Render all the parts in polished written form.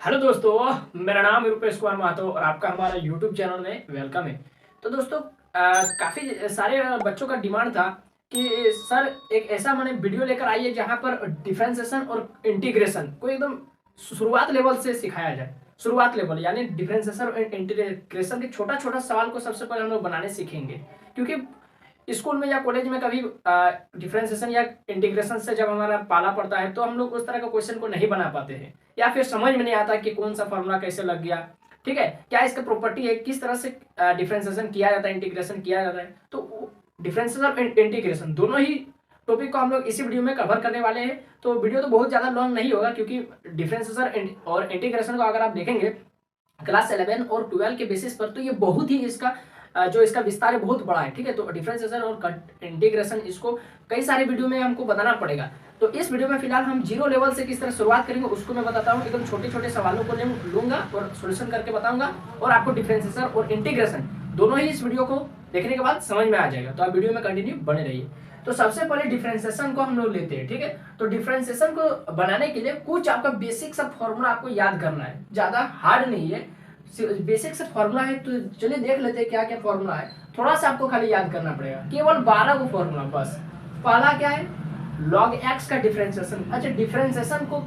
Hello दोस्तों, मेरा नाम है रूपेश कुमार महतो और आपका हमारा यूट्यूब चैनल में वेलकम है। तो दोस्तों, काफ़ी सारे बच्चों का डिमांड था कि सर एक ऐसा मैंने वीडियो लेकर आइए जहां पर डिफरेंशिएशन और इंटीग्रेशन को एकदम शुरुआत लेवल से सिखाया जाए। शुरुआत लेवल यानी डिफरेंशिएशन और इंटीग्रेशन के छोटा छोटा सवाल को सबसे पहले हम लोग बनाने सीखेंगे, क्योंकि स्कूल में या कॉलेज में कभी डिफरेंशिएशन या इंटीग्रेशन से जब हमारा पाला पड़ता है तो हम लोग उस तरह का क्वेश्चन को नहीं बना पाते हैं, या फिर समझ में नहीं आता कि कौन सा फॉर्मूला कैसे लग गया। ठीक है, क्या इसका प्रॉपर्टी है, किस तरह से डिफरेंशिएशन किया जाता है, इंटीग्रेशन किया जाता है। तो डिफरेंशिएशन और इंटीग्रेशन दोनों ही टॉपिक को हम लोग इसी वीडियो में कवर करने वाले हैं। तो वीडियो तो बहुत ज़्यादा लॉन्ग नहीं होगा, क्योंकि डिफरेंशिएशन और इंटीग्रेशन को अगर आप देखेंगे क्लास 11 और 12 के बेसिस पर, तो ये बहुत ही इसका जो इसका विस्तार है बहुत बड़ा है। ठीक है, तो डिफरेंशिएशन और इंटीग्रेशन इसको कई सारे वीडियो में हमको बताना पड़ेगा। तो इस वीडियो में फिलहाल हम जीरो लेवल से किस तरह शुरुआत करेंगे उसको मैं बताता हूँ। एकदम छोटे छोटे सवालों को लूंगा और सोल्यूशन करके बताऊंगा, और आपको डिफरेंशिएशन और इंटीग्रेशन दोनों ही इस वीडियो को देखने के बाद समझ में आ जाएगा। तो आप वीडियो में कंटिन्यू बने रहिए। तो सबसे पहले डिफरेंशिएशन को हम लोग लेते हैं। ठीक है, तो डिफरेंशिएशन को बनाने के लिए कुछ आपका बेसिक सा फॉर्मूला आपको याद करना है, ज्यादा हार्ड नहीं है, बेसिक से फॉर्मूला है। तो चलिए देख लेते हैं क्या क्या फॉर्मूला है। थोड़ा सा आपको खाली याद करना पड़ेगा, केवल 12 को फॉर्मूला बस। पहला क्या है, लॉग एक्स का डिफरेंशिएशन। अच्छा, डिफरेंशिएशन को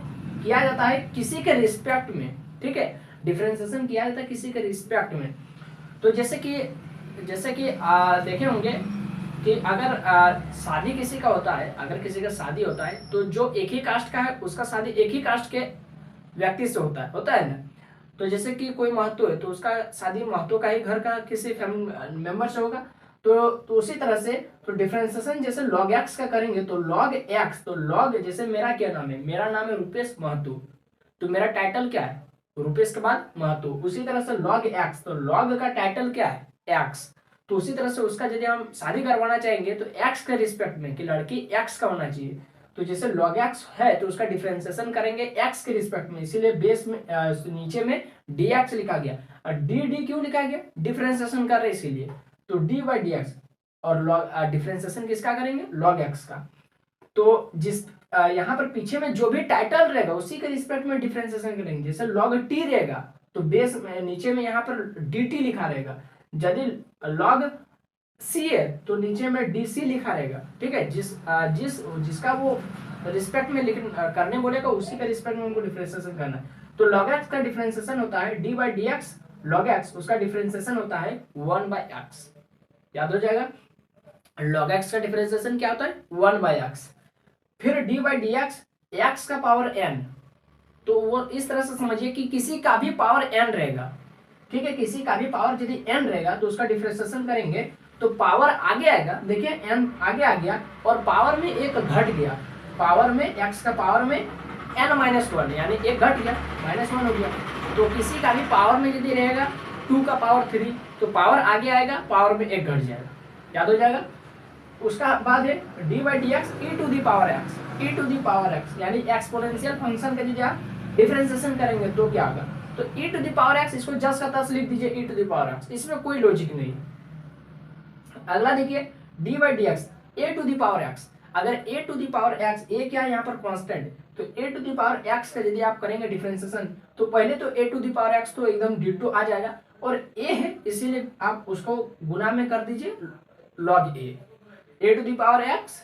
किया जाता है किसी के रिस्पेक्ट में। ठीक है, डिफरेंशिएशन किया जाता है किसी के रिस्पेक्ट में। तो जैसे कि देखे होंगे कि अगर शादी किसी का होता है, अगर किसी का शादी होता है तो जो एक ही कास्ट का है उसका शादी एक ही कास्ट के व्यक्ति से होता है ना। तो जैसे कि कोई महतो है तो उसका शादी महतो का ही घर का किसी फैमिली मेंबर से होगा। तो उसी तरह से तो डिफरेंशिएशन जैसे log x का करेंगे तो log x, तो log जैसे मेरा क्या नाम है, मेरा नाम है रुपेश महतो, तो मेरा टाइटल क्या है, रुपेश के बाद महतो। उसी तरह से log x, तो log का टाइटल क्या है, x। तो उसी तरह से उसका यदि हम शादी करवाना चाहेंगे तो x के रिस्पेक्ट में कि लड़की x का होना चाहिए। तो जैसे log x है तो उसका डिफरेंशिएशन करेंगे x के रिस्पेक्ट में, इसीलिए बेस में नीचे में dx लिखा गया। और डी क्यों लिखा गया, डिफरेंशिएशन कर रहे इसीलिए। तो डी बाई डी एक्स, और डिफरेंशिएशन किसका करेंगे, log x का। तो जिस यहाँ पर पीछे में जो भी टाइटल रहेगा उसी के रिस्पेक्ट में डिफरेंशिएशन करेंगे। जैसे log t रहेगा तो बेस में नीचे में यहाँ पर dt लिखा रहेगा। यदि log c है तो नीचे में dc लिखा रहेगा। ठीक है, जिसका वो रिस्पेक्ट में करने बोलेगा उसी का रिस्पेक्ट में उनको डिफरेंशिएशन करना है। तो log x का डिफरेंशिएशन होता है d by d x, log x उसका डिफरेंशिएशन होता है 1 बाई x। याद हो जाएगा, log x का डिफरेंशिएशन क्या होता है, 1 बाई x। फिर d by d x, x का पावर n, तो वो इस तरह से समझिए कि किसी का भी पावर n रहेगा। ठीक है, किसी का भी पावर यदि n रहेगा तो उसका डिफरेंशिएशन करेंगे तो पावर आगे आएगा। देखिए n आगे आ गया और पावर में एक घट गया, पावर में x का पावर में n माइनस वन यानी एक घट गया, -1 हो गया। तो किसी का भी पावर में यदि रहेगा 2 का पावर 3 तो पावर आगे आएगा, पावर में एक घट जाएगा। याद हो जाएगा। उसका बाद है d by d x e to the power x, e to the power x यानी एक्सपोनेंशियल फंक्शन का यदि आप डिफरेंशिएशन करेंगे तो क्या होगा, तो e to the power x, इसको जस्ट का तस लिख दीजिए, e to the power x, इसमें कोई लॉजिक नहीं। अगला देखिए d by d x a to the power x. अगर a to the power x, a क्या है यहाँ पर कांस्टेंट, तो ए टू दी पावर एक्स का यदि आप करेंगे डिफरेंशिएशन तो पहले तो ए टू दी पावर एक्स तो एकदम डिटो आ जाएगा, और ए है इसीलिए आप उसको गुना में कर दीजिए log a to the power x,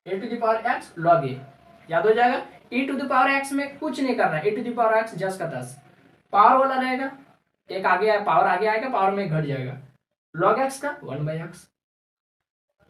a to the power x log a. याद हो जाएगा। e to the power x में कुछ नहीं करना है, e to the power x just का 10 पावर वाला रहेगा, एक आगे पावर आगे आएगा, पावर में घट जाएगा, log x का 1 बाई एक्स।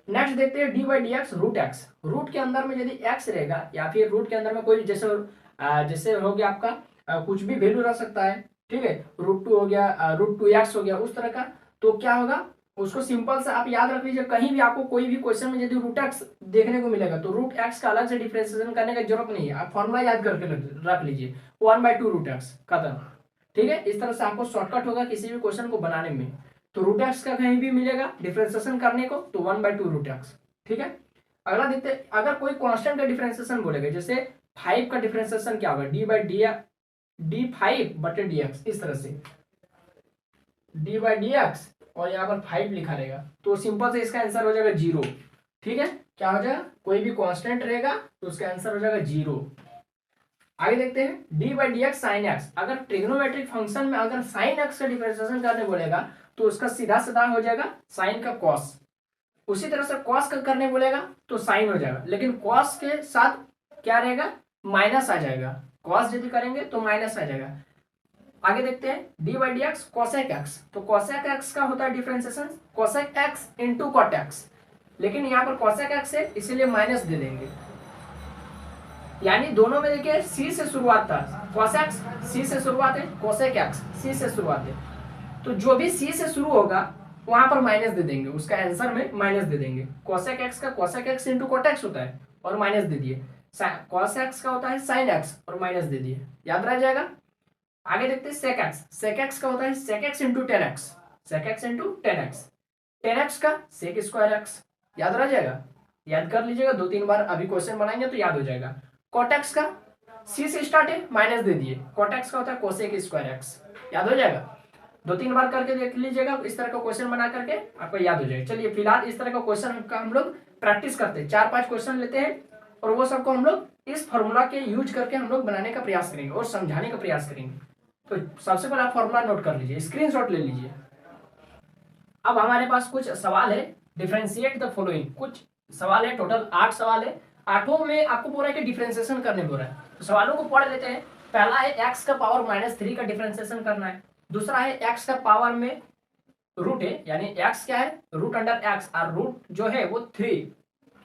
नेक्स्ट देखते हैं d by d x root x. Root के अंदर में यदि x रहेगा या फिर रूट के अंदर में कोई जैसे हो गया आपका कुछ भी वैल्यू रह सकता है। ठीक है, √2 हो गया, √2x हो गया, उस तरह का। तो क्या होगा, उसको सिंपल से आप याद रख लीजिए। कहीं भी आपको कोई भी क्वेश्चन में यदि √x देखने को मिलेगा तो √x का अलग से डिफरेंशिएशन करने की जरूरत नहीं है, आप फॉर्मूला याद करके रख लीजिए, 1/2 √x खत्म। ठीक है, इस तरह से आपको शॉर्टकट होगा किसी भी क्वेश्चन को बनाने में। तो √x का कहीं भी मिलेगा डिफरेंशिएशन करने को तो 1/2 √x। ठीक है, अगला देखते हैं, अगर कोई कांस्टेंट का डिफरेंशिएशन बोलेगा, जैसे 5 का डिफरेंशिएशन क्या होगा, डी बाई डी 5 बटे डी एक्स, इस तरह से डी बाई डी एक्स और यहाँ पर 5 लिखा रहेगा, तो सिंपल से इसका आंसर हो जाएगा 0। ठीक है, क्या हो जाएगा, कोई भी कांस्टेंट रहेगा तो उसका आंसर हो जाएगा 0। आगे देखते हैं d by d x sine x. अगर ट्रिग्नोमेट्रिक फंक्शन में अगर साइन एक्स का डिफरेंशिएशन करने बोलेगा तो उसका सीधा सीधा हो जाएगा साइन का कॉस। उसी तरह से कॉस का करने बोलेगा तो साइन हो जाएगा, लेकिन कॉस के साथ क्या रहेगा, माइनस आ जाएगा। कॉस यदि करेंगे तो माइनस आ जाएगा। आगे देखते हैं d by d x cosec x. तो कॉसेक एक्स का होता है differentiation cosec x into cot x, लेकिन यहाँ पर कॉसेक एक्स है इसीलिए माइनस दे देंगे। यानी दोनों में देखिए सी से शुरुआत था, कॉसेक सी से शुरुआत है, कॉसेक एक्स सी से शुरुआत है, तो जो भी सी से शुरू होगा वहां पर माइनस दे देंगे, उसका आंसर में माइनस दे देंगे। कॉसेक एक्स का cosec x into cot x होता है और माइनस दे दिए। कॉस एक्स का होता है साइन एक्स और माइनस दे दिए, याद रह जाएगा। आगे देखते हैं सेक एक्स। सेक एक्स का होता है sec x into tan x, sec x into tan x. Tan x का सेक स्क्वायर एक्स, याद रह जाएगा, याद कर लीजिएगा, 2-3 बार अभी क्वेश्चन बनाएंगे तो याद हो जाएगा। कॉट एक्स का सी से स्टार्ट है, माइनस दे दिए। कॉट एक्स का होता है कोसेक स्क्वायर एक्स, याद हो जाएगा। 2-3 बार करके देख लीजिएगा, इस तरह का क्वेश्चन बना करके आपको याद हो जाएगा। चलिए फिलहाल इस तरह का क्वेश्चन का हम लोग प्रैक्टिस करते हैं। 4-5 क्वेश्चन लेते हैं और वो सबको हम लोग इस फॉर्मूला के यूज करके हम लोग बनाने का प्रयास करेंगे और समझाने का प्रयास करेंगे। तो सबसे पहले आप फॉर्मूला नोट कर लीजिए, स्क्रीनशॉट ले लीजिए। अब हमारे पास कुछ सवाल है, डिफरेंशिएट द फॉलोइंग। कुछ सवाल है, टोटल 8 सवाल है। 8 में आपको पूरा के डिफरेंशिएशन करने बोल रहा है, तो सवालों को पढ़ लेते हैं। पहला है एक्स का पावर -3 का डिफरेंशिएशन करना है। दूसरा है एक्स का पावर में रूट है, यानी एक्स क्या है, रूट अंडर एक्स, और रूट जो है वो 3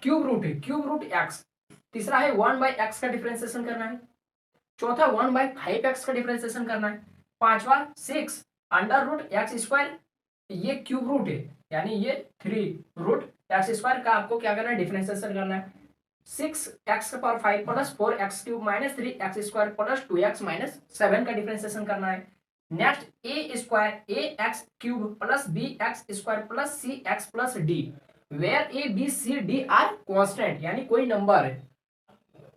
क्यूब रूट है, क्यूब रूट एक्स। तीसरा है 1/x का डिफरेंशिएशन करना है। चौथा 1/5x का डिफरेंशिएशन करना है। पांचवा 6 अंडर रूट एक्स स्क्वायर, ये क्यूब रूट है, यानी ये 3 रूट एक्स स्क्वायर का आपको क्या करना है, डिफरेंशिएशन करना है। 6x का power 5 plus 4x cube minus 3x square plus 2x minus 7 का डिफरेंशिएशन करना है। Next a square ax cube plus bx square plus cx plus d, where a b c d are constant, यानी कोई number है।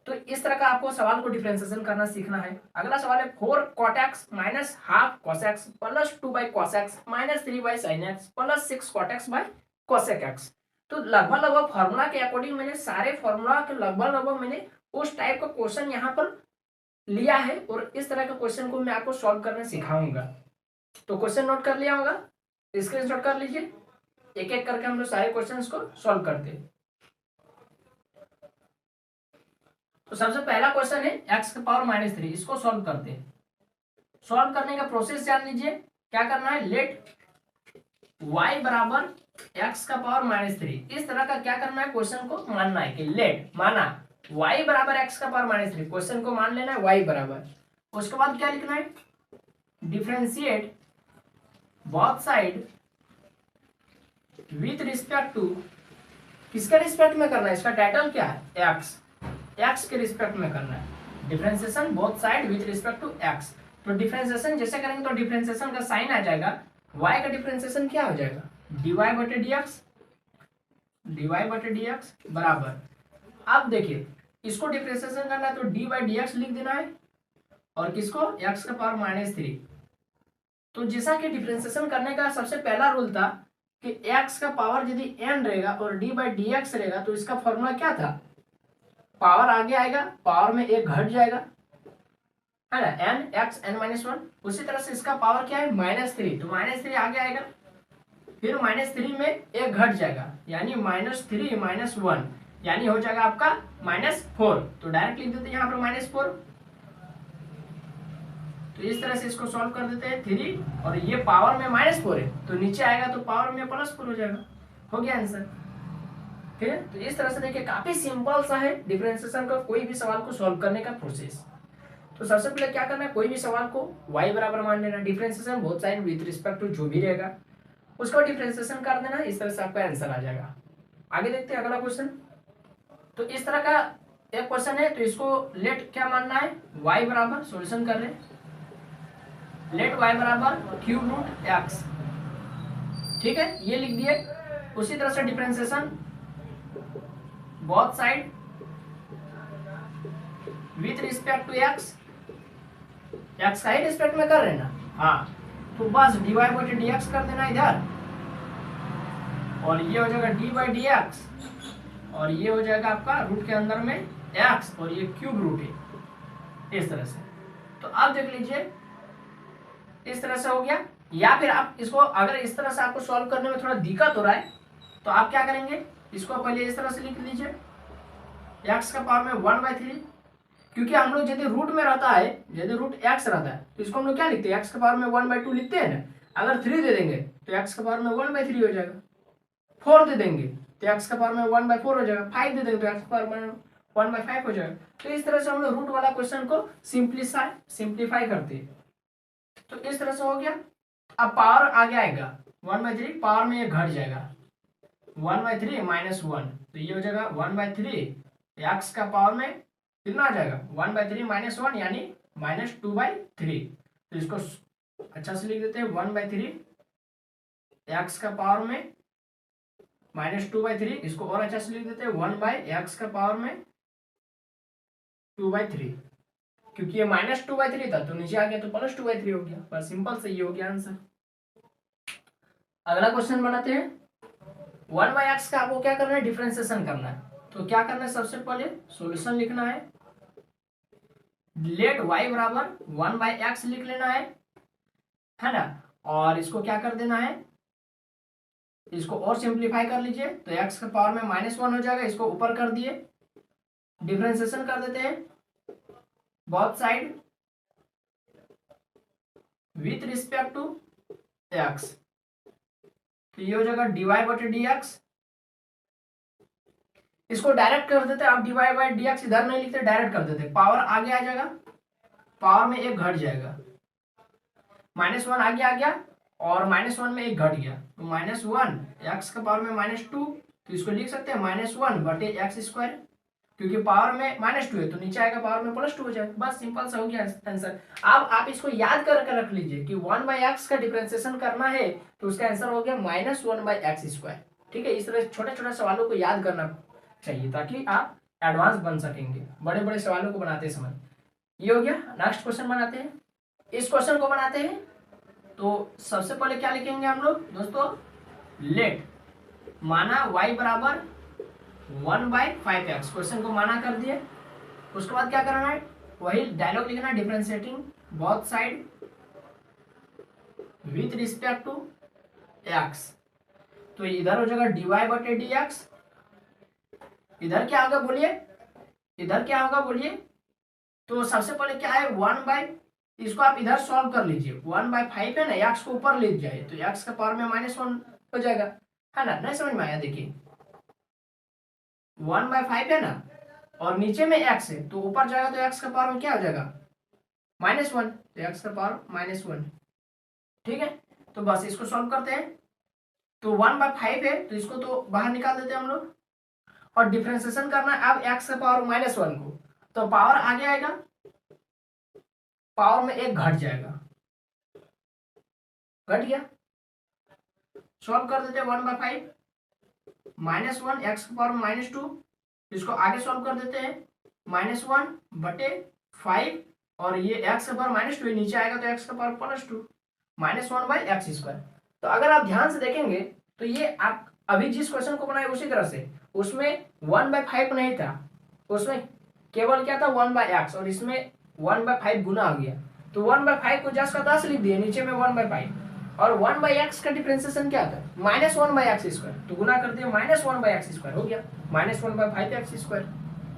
तो इस तरह का आपको सवाल को डिफरेंशिएशन करना सीखना है। अगला सवाल है 4 cot x minus half cos x plus 2/cos x minus 3/sin x plus 6 cot x by cosec x। तो लगभग फॉर्मूला के अकॉर्डिंग मैंने सारे फॉर्मूला के लगभग मैंने उस टाइप का क्वेश्चन यहाँ पर लिया है और इस तरह का क्वेश्चन को मैं आपको सॉल्व करना सिखाऊंगा। तो क्वेश्चन नोट कर लिया होगा, स्क्रीनशॉट कर लीजिए। एक एक करके हम लोग सारे क्वेश्चंस को सॉल्व करते हैं। तो सबसे पहला क्वेश्चन है x का पावर -3, इसको सॉल्व करते हैं। सॉल्व करने का प्रोसेस जान लीजिए। क्या करना है, लेट y बराबर x का पावर -3, इस तरह का क्या करना है, क्वेश्चन को मानना है कि लेट माना y बराबर x का पावर -3, क्वेश्चन को मान लेना है y बराबर। उसके बाद क्या लिखना है, differentiate both side with respect to, किसके रिस्पेक्ट में करना है, इसका टाइटल क्या है, x के रिस्पेक्ट में करना है। Differentiation both side with respect to x। तो डिफरेंशिएशन जैसे करेंगे तो डिफरेंशिएशन का साइन आ जाएगा, y का डिफरेंशिएशन क्या हो जाएगा, dy/dx बराबर। अब देखिए इसको डिफरेंशिएशन करना है तो d/dx लिख देना है और किसको, x का पावर -3। तो जैसा कि डिफरेंशिएशन करने का सबसे पहला रूल था कि x का पावर यदि n रहेगा और d/dx रहेगा तो इसका फॉर्मूला क्या था, पावर आगे आएगा, पावर में एक घट जाएगा, है ना, n x n-1। उसी तरह से इसका पावर क्या है, -3, तो -3 आगे आएगा, फिर -3 में एक घट जाएगा, यानी -3 - 1, यानी हो जाएगा आपका -4। तो डायरेक्ट लिख देते हैं यहाँ पर -4। तो इस तरह से इसको सॉल्व कर देते हैं। 3 और ये पावर में -4 है तो नीचे आएगा तो पावर में +4 हो जाएगा, हो गया आंसर। ठीक है, तो इस तरह से देखिए काफी सिंपल सा है डिफरेंशिएशन का कोई भी सवाल को सॉल्व करने का प्रोसेस। तो सबसे पहले क्या करना है, कोई भी सवाल को y बराबर मान लेना, differentiation both side with respect to जो भी रहेगा उसको डिफरेंशिएशन कर देना, इस तरह से आपका आंसर आ जाएगा। आगे देखते हैं अगला क्वेश्चन। तो इस तरह का एक क्वेश्चन है, तो इसको लेट क्या मानना है, y बराबर, सॉल्यूशन कर रहे हैं, लेट y बराबर क्यूब रूट x। ठीक है, ये लिख दिए। उसी तरह से differentiation both side with respect to x का ही रिस्पेक्ट में कर रहे हैं ना, हाँ, तो बस dy/dx कर देना इधर और ये हो जाएगा dy/dx और ये हो जाएगा आपका रूट के अंदर में x और ये क्यूब रूट है, इस तरह से। तो आप देख लीजिए इस तरह से हो गया। या फिर आप इसको अगर इस तरह से आपको सॉल्व करने में थोड़ा दिक्कत हो रहा है तो आप क्या करेंगे, इसको पहले इस तरह से लिख लीजिए x का पावर में 1/3, क्योंकि हम लोग यदि रूट में रहता है, यदि रूट x रहता है तो इसको हम लोग क्या लिखते हैं, x का पावर में 1/2 लिखते हैं ना। अगर 3 दे देंगे तो x का पावर में 1/3 हो जाएगा, 4 दे देंगे तो x का पावर में 1/4 हो जाएगा, 5 दे देंगे तो x का पावर में 1/5 हो जाएगा। तो इस तरह से हम लोग रूट वाला क्वेश्चन को सिंप्लीफाई करते हैं। तो इस तरह से हो गया। अब पावर आगे आएगा 1/3, पावर में ये घट जाएगा 1/3 माइनस 1, तो ये हो जाएगा 1/3 एक्स का पावर में कितना आ जाएगा 1/3 माइनस 1 यानी -2/3। तो इसको अच्छा से लिख देते हैं 1/3 एक्स का पावर में -2/3, इसको और अच्छा से लिख देते हैं 1/x का पावर में 2/3, क्योंकि ये -2/3 था तो नीचे आ गया तो +2/3 हो गया। बस सिंपल से ये हो गया आंसर। अगला क्वेश्चन बनाते हैं। 1/x का आपको क्या करना है, डिफरेंशिएशन करना है। तो क्या करना है, सबसे पहले सॉल्यूशन लिखना है, लेट y बराबर 1/x लिख लेना है ना। और इसको क्या कर देना है, इसको और सिंप्लीफाई कर लीजिए तो x का पावर में -1 हो जाएगा, इसको ऊपर कर दिए, डिफरेंशिएशन कर देते हैं both side with respect to x, तो ये हो जाएगा dy/dx। इसको डायरेक्ट कर देते हैं, आप dy/dx इधर नहीं लिखते, डायरेक्ट कर देते, पावर आगे आ जाएगा, पावर में एक घट जाएगा, -1 आगे आ गया और -1 में एक घट गया तो -1 x का पावर में -2, तो इसको लिख सकते हैं -1/x², क्योंकि पावर में -2 है तो नीचे आएगा पावर में +2 हो जाएगा। बस सिंपल सा हो गया आंसर। अब आप इसको याद करके रख लीजिए कि 1/x का डिफरेंशिएशन करना है तो उसका आंसर हो गया -1/x²। ठीक है, इस तरह छोटे छोटे सवालों को याद करना चाहिए ताकि आप एडवांस बन सकेंगे बड़े बड़े सवालों को बनाते समय। ये हो गया। नेक्स्ट क्वेश्चन बनाते हैं। इस क्वेश्चन को बनाते हैं तो सबसे पहले क्या लिखेंगे हम लोग दोस्तों, लेट माना y बराबर 1/5x, क्वेश्चन को माना कर दिए। उसके बाद क्या करना है, वही डायलॉग लिखना है, differentiating both side with respect to x, तो इधर हो जाएगा dy/dx। इधर क्या होगा बोलिए, इधर क्या होगा बोलिए, तो सबसे पहले क्या है इसको आप इधर सॉल्व कर लीजिए, 1/5 है ना, x को ऊपर ले जाए तो x का पावर में -1 हो जाएगा, है ना। नहीं समझ में आया, देखिए 1/5 है ना और नीचे में x है तो ऊपर जाएगा तो x का पावर में क्या हो जाएगा -1, तो x का पावर -1। ठीक है, तो बस इसको सॉल्व करते हैं। तो 1/5 है तो इसको तो बाहर निकाल देते हैं हम लोग और डिफरेंशिएशन करना है अब x का पावर -1 को, तो पावर आगे आएगा, पावर में एक घट जाएगा, घट गया, सॉल्व कर देते हैं 1/5 -1 x का पावर -2, इसको आगे सॉल्व कर देते हैं -1/5 और ये x का पावर -2 नीचे आएगा तो x का पावर +2 -1/x²। तो अगर आप ध्यान से देखेंगे तो ये आप अभी जिस क्वेश्चन को बनाए उसी तरह से, उसमें 1/5 नहीं था, उसमें केवल क्या था 1/x और इसमें 1/5 गुना आ गया, तो 1/5 को 10 का 10 लिख दिए, नीचे में 1/5 और 1/x का डिफरेंशिएशन क्या था -1/x², तो गुना कर दिए -1/x² हो गया -1/5x²।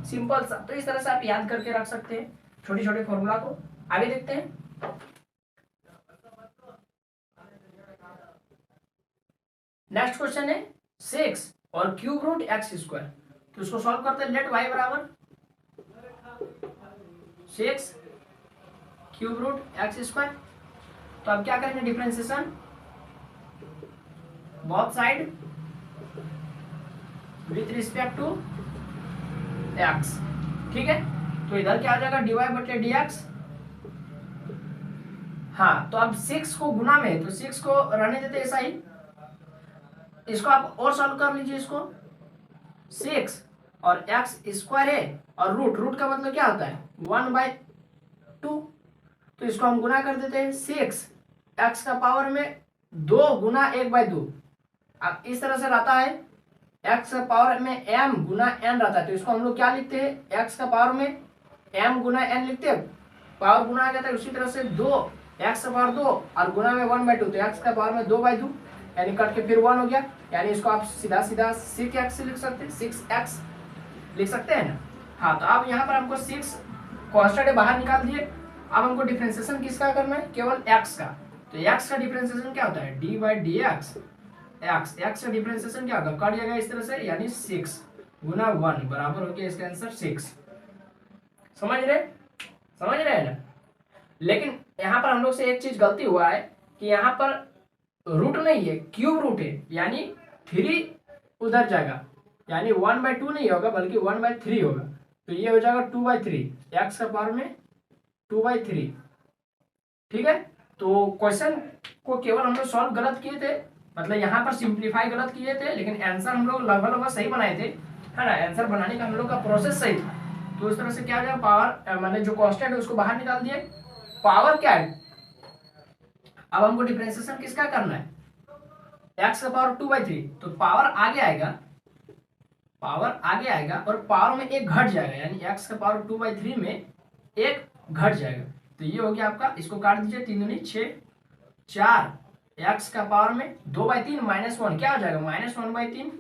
सिंपल सा। तो इस तरह से आप याद करके रख सकते हैं छोटी छोटी फॉर्मूला को। आगे देखते हैं। नेक्स्ट क्वेश्चन है 6 और क्यूब रूट x², तो इसको सॉल्व करते हैं। लेट y बराबर 6 क्यूब रूट x², तो अब क्या करेंगे, differentiation both side with respect to x। ठीक है, तो इधर क्या आ जाएगा dy/dx। हाँ, तो अब 6 को गुना में है तो 6 को रहने देते ऐसा ही, इसको आप और सॉल्व कर लीजिए। इसको 6 और x² है और रूट का मतलब क्या होता है 1/2, तो इसको हम गुना कर देते हैं 6 x का पावर में 2 गुना 1/2। अब इस तरह से रहता है, x का पावर में m गुना n रहता है, तो इसको हम लोग क्या लिखते हैं, x का पावर में m गुना n लिखते हैं पावर गुना आ जाता है, उसी तरह से 2 एक्स का पावर 2 और गुना में 1/2, तो एक्स का पावर में 2/2 यानी कट के फिर 1 हो गया, यानी इसको आप सीधा सीधा 6x लिख सकते हैं, 6x लिख सकते हैं ना। हाँ, तो अब यहाँ पर हमको 6 कांस्टेंट बाहर निकाल दिए। अब हमको डिफरेंशिएशन किसका करना है, केवल x का। तो x का डिफरेंशिएशन क्या होता है, d/dx। x का डिफरेंशिएशन क्या होगा, कट जाएगा इस तरह से, यानी 6 गुना 1 बराबर हो गया इसका आंसर 6। समझ रहे हैं ना। लेकिन यहाँ पर हम लोग से एक चीज गलती हुआ है कि यहाँ पर रूट नहीं है, क्यूब रूट है, यानी 3 उधर जाएगा, यानी 1/2 नहीं होगा बल्कि 1/3 होगा। तो ये हो जाएगा 2/3, एक्स का पावर में 2/3। ठीक है, तो क्वेश्चन को केवल हम लोग सॉल्व गलत किए थे, मतलब यहाँ पर सिंप्लीफाई गलत किए थे, लेकिन आंसर हम लोग लगभग सही बनाए थे, है ना। आंसर बनाने का हम लोग का प्रोसेस सही था। तो उस तरह से क्या हो जाएगा, पावर मैंने जो कांस्टेंट है उसको बाहर निकाल दिए। पावर क्या है, अब हमको डिफरेंशिएशन किसका करना है, x का पावर 2/3, तो पावर आगे आएगा और पावर में एक घट जाएगा, यानी x का पावर 2/3 में एक घट जाएगा। तो ये हो गया आपका, इसको काट दीजिए, 3 दूनी 6, 4 x का पावर में 2/3 -1 क्या हो जाएगा, -1/3।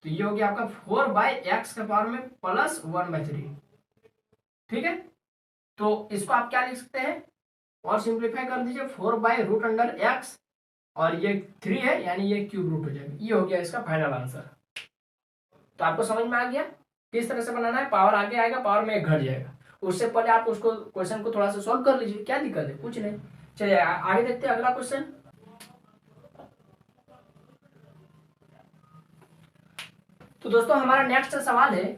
तो ये हो गया आपका 4/x का पावर में +1/3। ठीक है, तो इसको आप क्या लिख सकते हैं, और सिंप्लीफाई कर दीजिए, 4/√x और ये 3 है, यानी ये क्यूब रूट हो जाएगा। ये हो गया इसका फाइनल आंसर। तो आपको समझ में आ गया किस तरह से बनाना है, पावर आगे आएगा, पावर में एक घट जाएगा। उससे पहले आप उसको क्वेश्चन को थोड़ा सा सॉल्व कर लीजिए, क्या दिक्कत है, कुछ नहीं। चलिए आगे देखते हैं अगला क्वेश्चन। तो दोस्तों हमारा नेक्स्ट सवाल है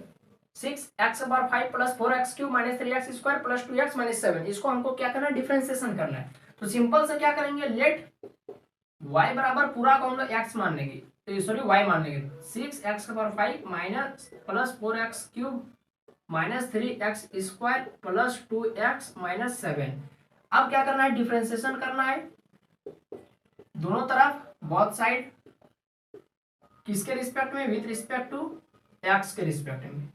6x/5 + 4x³ - 3x² + 2x - 7। इसको हमको क्या करना है, डिफरेंशिएशन करना है। तो सिंपल से क्या करेंगे, लेट y बराबर पूरा को हम लोग x मान लेंगे, तो सॉरी y मान लेंगे। 6x/5 + 4x³ - 3x² + 2x - 7। अब क्या करना है, डिफरेंशिएशन करना है दोनों तरफ, बोथ साइड, किसके रिस्पेक्ट में, विथ रिस्पेक्ट टू x के रिस्पेक्ट में।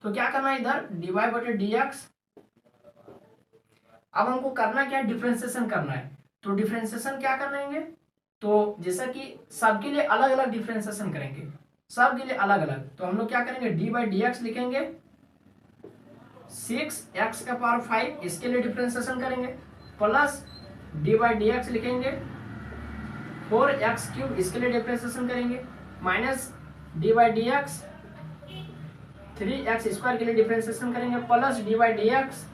तो क्या करना है, इधर dy/dx। अब हमको करना क्या है, डिफरेंशिएशन करना है। तो डिफरेंशिएशन क्या करेंगे, तो जैसा कि सबके लिए अलग अलग डिफरेंशिएशन करेंगे, सबके लिए अलग अलग। तो हम लोग क्या करेंगे, d/dx लिखेंगे, 6x⁵ इसके लिए डिफरेंशिएशन करेंगे, प्लस d/dx लिखेंगे, 4x³ इसके लिए डिफरेंशिएशन करेंगे, माइनस d/dx 3x² के लिए डिफरेंशिएशन करेंगे, प्लस d/dx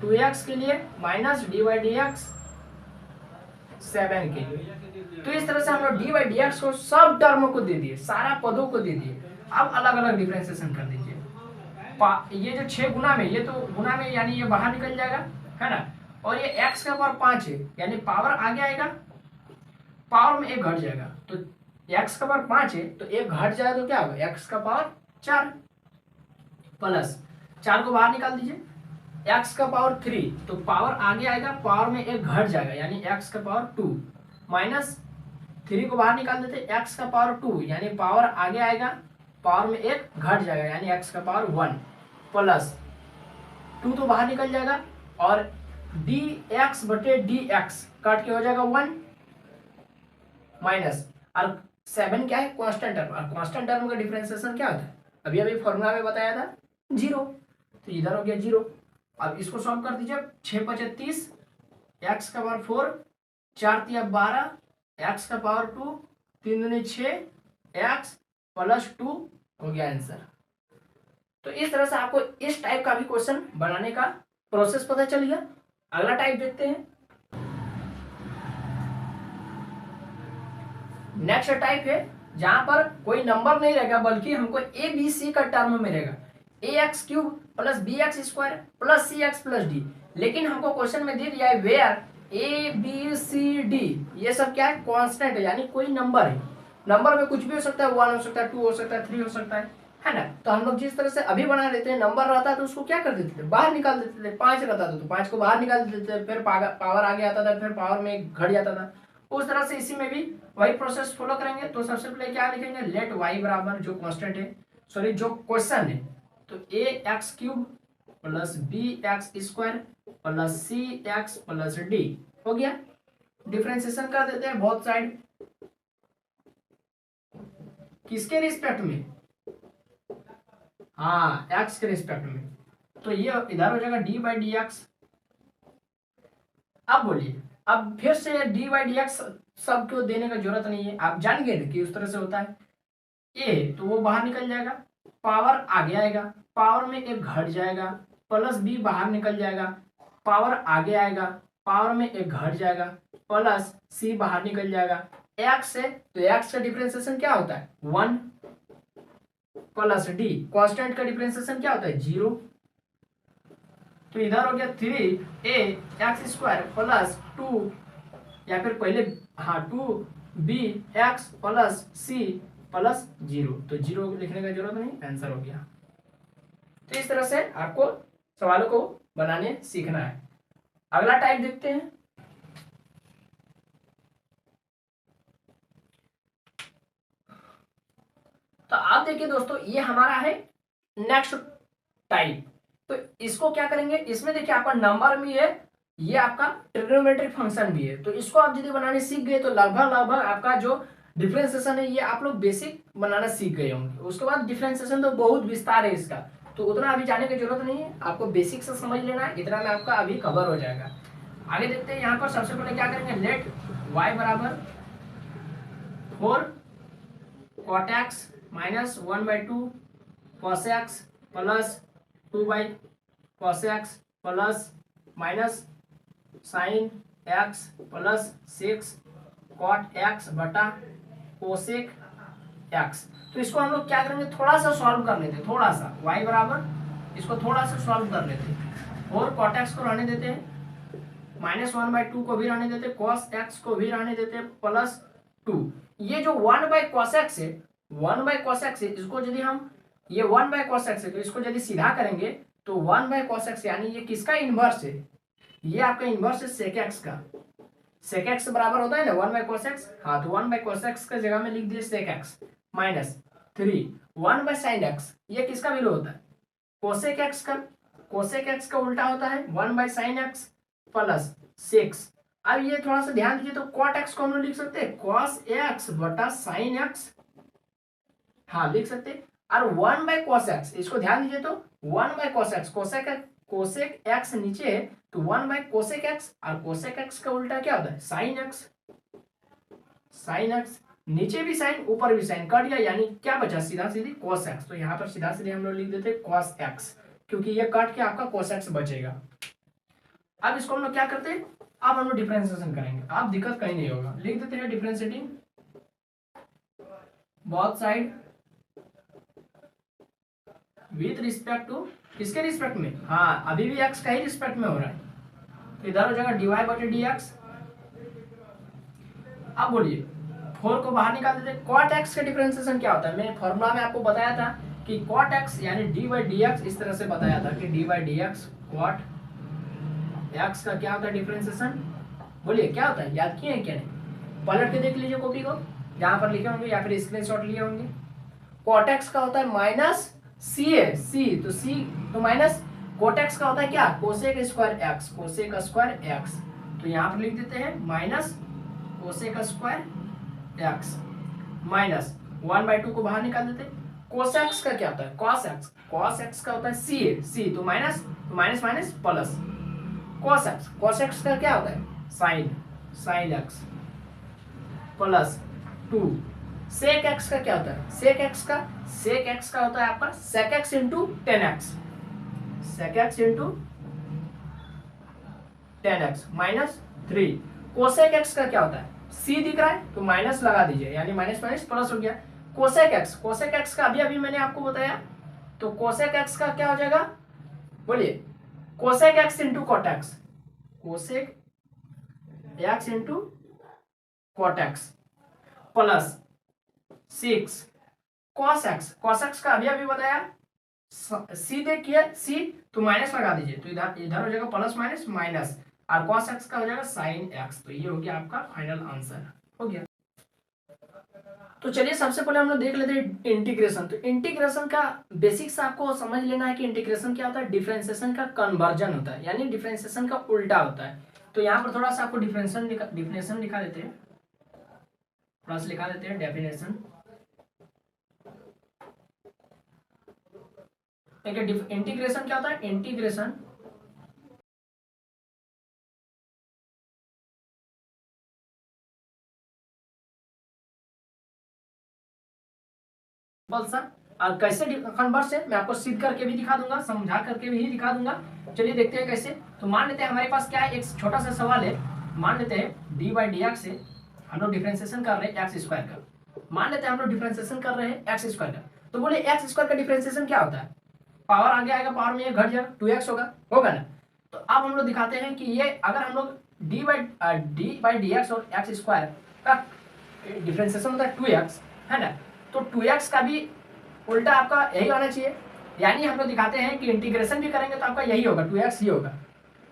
2x के लिए, माइनस d/dx 7 के लिए। तो इस तरह से हम लोग d/dx को सब टर्मों को दे दिए, सारा पदों को दे दिए। अब अलग अलग डिफरेंशिएशन कर दीजिए। ये जो 6 गुना में, ये तो गुना में यानी ये बाहर निकल जाएगा, है ना। और ये x का पावर 5 है, यानी पावर आगे आएगा, पावर में एक घट जाएगा। तो x का पावर 5 है, तो एक घट जाएगा तो क्या होगा, x का पावर 4, प्लस 4 को बाहर निकाल दीजिए, x का पावर 3, तो पावर आगे आएगा, पावर में एक घट जाएगा, यानी x का पावर 2, माइनस 3 को बाहर निकाल देते, x का पावर 2, यानी पावर आगे आएगा, पावर में एक घट जाएगा, यानी x का पावर 1, प्लस 2 तो बाहर निकल जाएगा, और dx/dx काट के हो जाएगा 1, माइनस, और 7 क्या है, कांस्टेंट टर्म, और कांस्टेंट टर्म का डिफरेंशिएशन क्या होता है, अभी अभी फॉर्मूला में बताया था, 0। तो इधर हो गया 0। अब इसको सॉल्व कर दीजिए, 6×5 = 30, x का पावर 4, 4×3 = 12, x का पावर 2, 3 दूनी 6, x + 2 हो गया आंसर। तो इस तरह से आपको इस टाइप का भी क्वेश्चन बनाने का प्रोसेस पता चल गया। अगला टाइप देखते हैं। नेक्स्ट टाइप है जहां पर कोई नंबर नहीं रहेगा, बल्कि हमको ए बी सी का टर्म में रहेगा, ax³ + bx² + cx + d। लेकिन हमको क्वेश्चन में दे दिया है where a b c d, ये सब क्या है, कांस्टेंट है, यानी कोई नंबर है। नंबर में कुछ भी हो सकता है, 1 हो सकता है, 2 हो सकता है, 3 हो सकता है ना। तो हम लोग जिस तरह से अभी बना लेते हैं, नंबर रहता है तो उसको क्या कर देते थे, बाहर निकाल देते थे। 5 रहता था तो 5 को बाहर निकाल देते थे, फिर पावर आगे आता था, फिर पावर में घट जाता था। उस तरह से इसी में भी वही प्रोसेस फॉलो करेंगे। तो सबसे पहले क्या लिखेंगे, लेट y बराबर जो कांस्टेंट है, सॉरी जो क्वेश्चन है, तो ax³ plus B X square plus C X plus D हो गया। डिफरेंशिएशन कर देते हैं बोथ साइड, किसके रिस्पेक्ट में, हाँ एक्स के रिस्पेक्ट में, तो ये इधर हो जाएगा डी बाई डी एक्स। अब बोलिए, अब फिर से डी बाई डी एक्स सब को देने का जरूरत नहीं है, आप जान गए कि उस तरह से होता है। ए तो वो बाहर निकल जाएगा, पावर आगे आएगा, पावर में एक घट जाएगा, प्लस बी बाहर निकल जाएगा, पावर आगे आएगा, पावर में एक घट जाएगा, प्लस सी बाहर निकल जाएगा। एक्स से तो एक्स का डिफरेंशिएशन क्या होता है 1 प्लस डी, कांस्टेंट का डिफरेंशिएशन क्या होता है 0। तो इधर हो गया 3 ए एक्स स्क्वायर प्लस 2 या फिर पहले हाँ 2 b x plus c plus 0, तो 0 लिखने का जरूरत नहीं, आंसर हो गया। तो इस तरह से आपको सवालों को बनाने सीखना है। अगला टाइप देखते हैं। तो आप देखिए दोस्तों, ये हमारा है नेक्स्ट टाइप। तो इसको क्या करेंगे, इसमें देखिए आपका नंबर भी है, ये आपका ट्रिग्नोमेट्रिक फंक्शन भी है। तो इसको आप यदि बनाने सीख गए तो लगभग आपका जो डिफरेंशिएशन है ये आप लोग बेसिक बनाना सीख गए होंगे। उसके बाद डिफरेंशिएशन तो बहुत विस्तार है इसका, तो उतना अभी जाने की जरूरत नहीं है, आपको बेसिक से समझ लेना है, इतना में आपका अभी कवर हो जाएगा। आगे देखते हैं, यहाँ पर सबसे पहले क्या करेंगे, लेट y बराबर 4 cot x minus 1/2 cos x plus 2/cos x plus minus sine x plus 6 cot x बटा कोसेक x। तो इसको हम लोग क्या करेंगे, थोड़ा सा सॉल्व कर लेते हैं, थोड़ा सा y बराबर इसको थोड़ा सा सॉल्व कर लेते हैं, और cot x को रहने देते हैं, माइनस 1/2 को भी रहने देते, cos x को भी रहने देते, प्लस 2। ये जो 1/cos x है, 1/cos x है, इसको यदि हम ये 1/cos x है तो इसको यदि सीधा करेंगे तो 1/cos x यानी ये किसका इनवर्स है, ये आपका इनवर्स है sec x का। sec x बराबर होता है ना 1/cos x, हाँ तो 1/cos x का जगह में लिख दिए sec x minus 3 1/sin x, ये किसका वैल्यू होता है cosec x का, cosec x का उल्टा होता है 1/sin x प्लस 6। अब ये थोड़ा सा ध्यान दीजिए, तो cot x को हम लोग लिख सकते हैं cos x बटा sin x, हाँ लिख सकते हैं। और 1/cos x, इसको ध्यान दीजिए, तो 1/cos x, कोसेक x नीचे है तो 1/cosec x, और कोसेक x का उल्टा क्या होता है sin x, sin x नीचे भी साइन ऊपर भी साइन कट गया, यानी क्या बचा सीधा सीधी cos x। तो यहाँ पर सीधा सीधे हम लोग लिख देते हैं cos x, क्योंकि ये कट के आपका cos x बचेगा। अब इसको हम लोग क्या करते हैं, अब हम लोग डिफरेंशिएशन करेंगे, अब दिक्कत कहीं नहीं होगा। लिख देते हैं differentiating both side with respect to, किसके रिस्पेक्ट में, हाँ अभी भी x का ही रिस्पेक्ट में हो रहा है, तो इधर हो जाएगा dy/dx। अब बोलिए 4 को बाहर निकाल देते, cot x का डिफरेंशिएशन क्या होता है, मैं फॉर्मूला में आपको बताया था कि cot x यानी dy/dx, इस तरह से बताया था कि dy/dx cot x का क्या होता है डिफरेंशिएशन, बोलिए क्या होता है, याद किए हैं क्या नहीं, पलट के देख लीजिए कॉपी को, जहां पर लिखे होंगे या फिर स्क्रीनशॉट लिए होंगे। cot x का होता है माइनस सी है, सी तो सी तो माइनस cot x का होता है क्या cosec square x, cosec square x, तो यहाँ पर लिख देते हैं minus cosec square x minus 1/2 को बाहर निकाल देते। cos x का क्या होता है cos x, cos x का होता है c है, c तो minus minus plus cos x का क्या होता है sin x plus 2। sec x का क्या होता है sec x का होता है आपका sec x into 10x, sec x into 10x minus 3। cosec x का क्या होता है c दिख रहा है तो माइनस लगा दीजिए, यानी माइनस माइनस प्लस हो गया। cosec x का अभी मैंने आपको बताया, तो cosec x का क्या हो जाएगा, बोलिए cosec x into cot x, cosec x into cot x plus 6 cos x का अभी बताया, सी देखिए सी तो माइनस लगा दीजिए, तो इधर हो जाएगा प्लस माइनस माइनस, और cos x का हो जाएगा sin x। तो ये हो गया आपका फाइनल आंसर हो गया। तो चलिए सबसे पहले हम लोग देख लेते हैं इंटीग्रेशन। तो इंटीग्रेशन का बेसिक्स आपको समझ लेना है कि इंटीग्रेशन क्या होता है। डिफरेंशिएशन का कन्वर्जन होता है, यानी डिफरेंशिएशन का उल्टा होता है। तो यहाँ पर थोड़ा सा आपको डिफिनेशन लिखा देते हैं, थोड़ा सा लिखा देते हैं डेफिनेशन। ठीक है, इंटीग्रेशन क्या होता है। इंटीग्रेशन और कैसे कन्वर्ट से मैं आपको सिद्ध करके भी दिखा दूंगा, समझा करके भी दिखा दूंगा। चलिए देखते हैं कैसे। तो मान लेते हैं हमारे पास क्या है, एक छोटा सा सवाल है। मान लेते हैं डी बाई डी एक्स से हम लोग डिफरेंशिएशन कर रहे हैं एक्स स्क्वायर का। मान लेते हैं हम लोग डिफरेंशिएशन कर रहे हैं एक्स स्क्वायर का। तो बोले एक्स स्क्वायर का डिफरेंशिएशन क्या होता है। पावर आगे आएगा, पावर में ये घट जाएगा, 2x होगा ना। तो अब हम लोग दिखाते हैं कि ये अगर हम लोग डी बाई डी एक्स और एक्स स्क्वायर का डिफरेंशिएशन होता है 2x, है ना। तो 2x का भी उल्टा आपका यही होना चाहिए। यानी हम लोग दिखाते हैं कि इंटीग्रेशन भी करेंगे तो आपका यही होगा, 2x ही होगा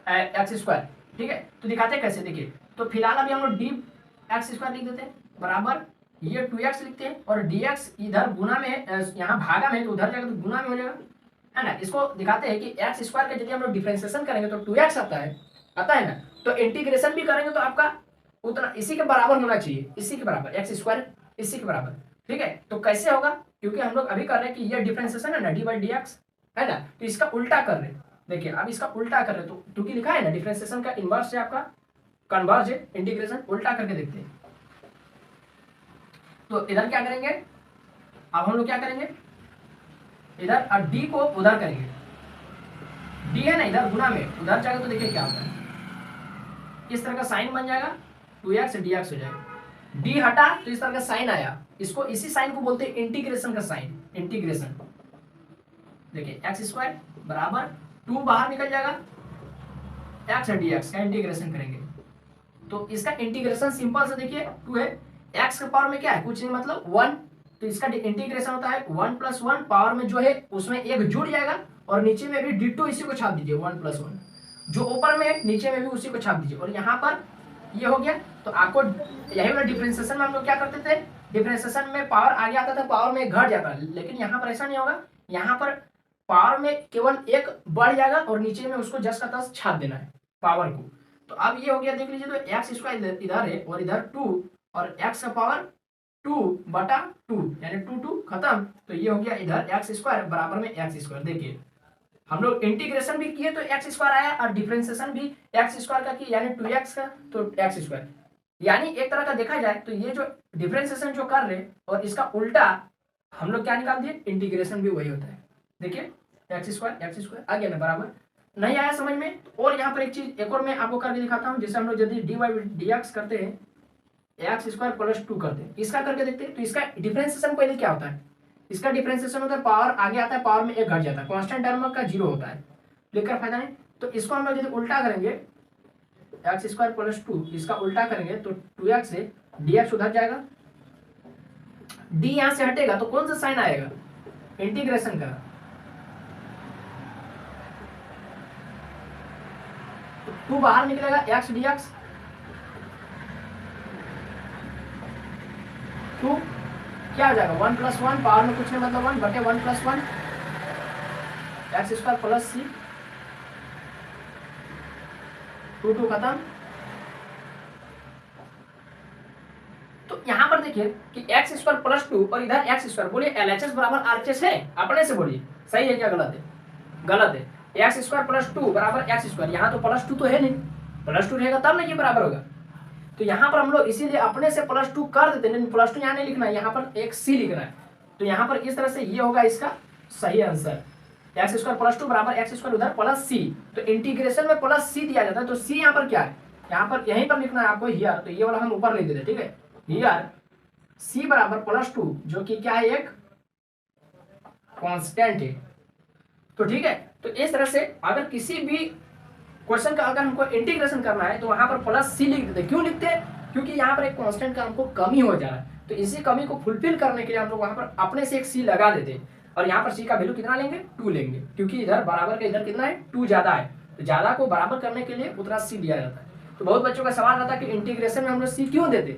एक्स स्क्वायर। ठीक है, तो दिखाते हैं कैसे। देखिए, तो फिलहाल अभी हम लोग डी एक्स स्क्वायर लिख देते हैं बराबर ये 2x लिखते हैं, और dx इधर गुना में है, यहाँ भागा में, तो उधर जाएगा तो गुना में हो जाएगा, है ना। इसको दिखाते हैं कि एक्स स्क्वायर का यदि हम लोग डिफरेंशिएशन करेंगे तो 2x आता है ना। तो इंटीग्रेशन भी करेंगे तो आपका उतना इसी के बराबर होना चाहिए, इसी के बराबर, एक्स स्क्वायर इसी के बराबर। ठीक है, तो कैसे होगा, क्योंकि हम लोग अभी कर रहे हैं कि ये डिफरेंशिएशन है ना डी बाई डी एक्स, है ना। तो इसका उल्टा कर रहे हैं। देखिए अब इसका उल्टा कर रहे हैं, तो क्योंकि लिखा है ना डिफरेंशिएशन का इनवर्स है आपका कन्वर्ज है, इंटीग्रेशन उल्टा करके देखते हैं। तो इधर क्या करेंगे, अब हम लोग क्या करेंगे, इधर और डी को उधर करेंगे। डी है ना इधर गुना में, उधर जाएगा तो देखिए क्या होता है, इस तरह का साइन बन जाएगा, 2x dx हो जाएगा। डी हटा तो इस तरह का साइन आया, इसको इसी साइन को बोलते हैं इंटीग्रेशन का साइन, इंटीग्रेशन। देखिए एक्स स्क्वायर बराबर 2 बाहर निकल जाएगा, एक्स dx का इंटीग्रेशन करेंगे तो इसका इंटीग्रेशन सिंपल से देखिए 2 है, एक्स के पावर में क्या है, कुछ नहीं मतलब 1, तो इसका इंटीग्रेशन होता है 1 + 1, पावर में जो है उसमें एक जुड़ जाएगा, और नीचे में भी डिटो इसी को छाप दीजिए 1 + 1, जो ऊपर में है नीचे में भी उसी को छाप दीजिए, और यहाँ पर ये हो गया। तो आपको यही वाला डिफरेंशिएशन में हम लोग क्या करते थे, डिफरेंशिएशन में पावर आगे आता था, पावर में घट जाता, लेकिन यहाँ पर ऐसा नहीं होगा। यहाँ पर पावर में केवल एक बढ़ जाएगा और नीचे में उसको जस्ट का तस छाप देना है पावर को। तो अब ये हो गया, देख लीजिए, तो एक्स स्क्वायर इधर है और इधर 2, और एक्स का पावर 2/2, यानी 2 खत्म। तो ये हो गया इधर एक्स स्क्वायर बराबर में एक्स स्क्वायर। देखिए हम लोग इंटीग्रेशन भी किए तो एक्स स्क्वायर आया, और डिफरेंशिएशन भी एक्स स्क्वायर का किया, यानी 2x का तो एक्स स्क्वायर। यानी एक तरह का देखा जाए तो ये जो डिफरेंशिएशन जो कर रहे और इसका उल्टा हम लोग क्या निकाल दिए, इंटीग्रेशन भी वही होता है। देखिए एक्स स्क्वायर आ गया ना बराबर। नहीं आया समझ में, और यहाँ पर एक चीज एक और मैं आपको करके दिखाता हूँ। जैसे हम लोग यदि डी बाई डी एक्स करते हैं, एक्स स्क्वायर + 2 करते हैं, इसका करके देखते हैं। तो इसका डिफरेंशिएशन पहले क्या होता है, इसका डिफरेंशिएशन होता है पावर आगे आता है, पावर में एक घट जाता है, कांस्टेंट टर्म का 0 होता है, लेकर फायदा नहीं। तो इसको हम लोग यदि उल्टा करेंगे, एक्स स्क्वायर + 2 इसका उल्टा करेंगे तो 2x से dx उधर जाएगा, d यहां से हटेगा तो कौन सा साइन आएगा, इंटीग्रेशन का। तो 2 बाहर निकलेगा, x dx 2 क्या हो जाएगा, 1 + 1, पावर में कुछ नहीं मतलब 1/1 + 1, एक्स स्क्वायर + c, 2 खत्म। तो यहां पर देखिए कि एक्स स्क्वायर + 2 और इधर एक्स स्क्वायर, बोलिए LHS बराबर RHS है, अपने से बोलिए सही है क्या गलत है, गलत है। एक्स स्क्वायर + 2 बराबर एक्स स्क्वायर, यहाँ तो +2 तो है नहीं, +2 रहेगा तब ना ये बराबर होगा। तो यहाँ पर हम लोग इसीलिए अपने से +2 कर देते हैं, लेकिन +2 यहाँ नहीं लिखना है, यहाँ पर एक c लिखना है। तो यहाँ पर इस तरह से ये होगा इसका सही आंसर, एक्स स्क्वायर + 2 बराबर एक्स स्क्वायर उधर +c। तो इंटीग्रेशन में +c दिया जाता है, तो c यहाँ पर क्या है, यहाँ पर यहीं पर लिखना है आपको हियर, तो ये वाला हम ऊपर लिख देते, ठीक है। हियर c बराबर +2, जो कि क्या है, एक कांस्टेंट है। तो ठीक है, तो इस तरह से अगर किसी भी क्वेश्चन का अगर हमको इंटीग्रेशन करना है तो वहां पर +c लिख देते हैं। क्यों लिखते हैं, क्योंकि यहाँ पर एक कांस्टेंट का हमको कमी हो जा रहा है, तो इसी कमी को फुलफिल करने के लिए हम लोग वहां पर अपने से एक c लगा देते हैं, और यहाँ पर c का वैल्यू कितना लेंगे, 2 लेंगे, क्योंकि इधर बराबर का इधर कितना है, 2 ज्यादा है, तो ज्यादा को बराबर करने के लिए उतना c दिया जाता है। तो बहुत बच्चों का सवाल रहता है कि इंटीग्रेशन में हम लोग c क्यों देते,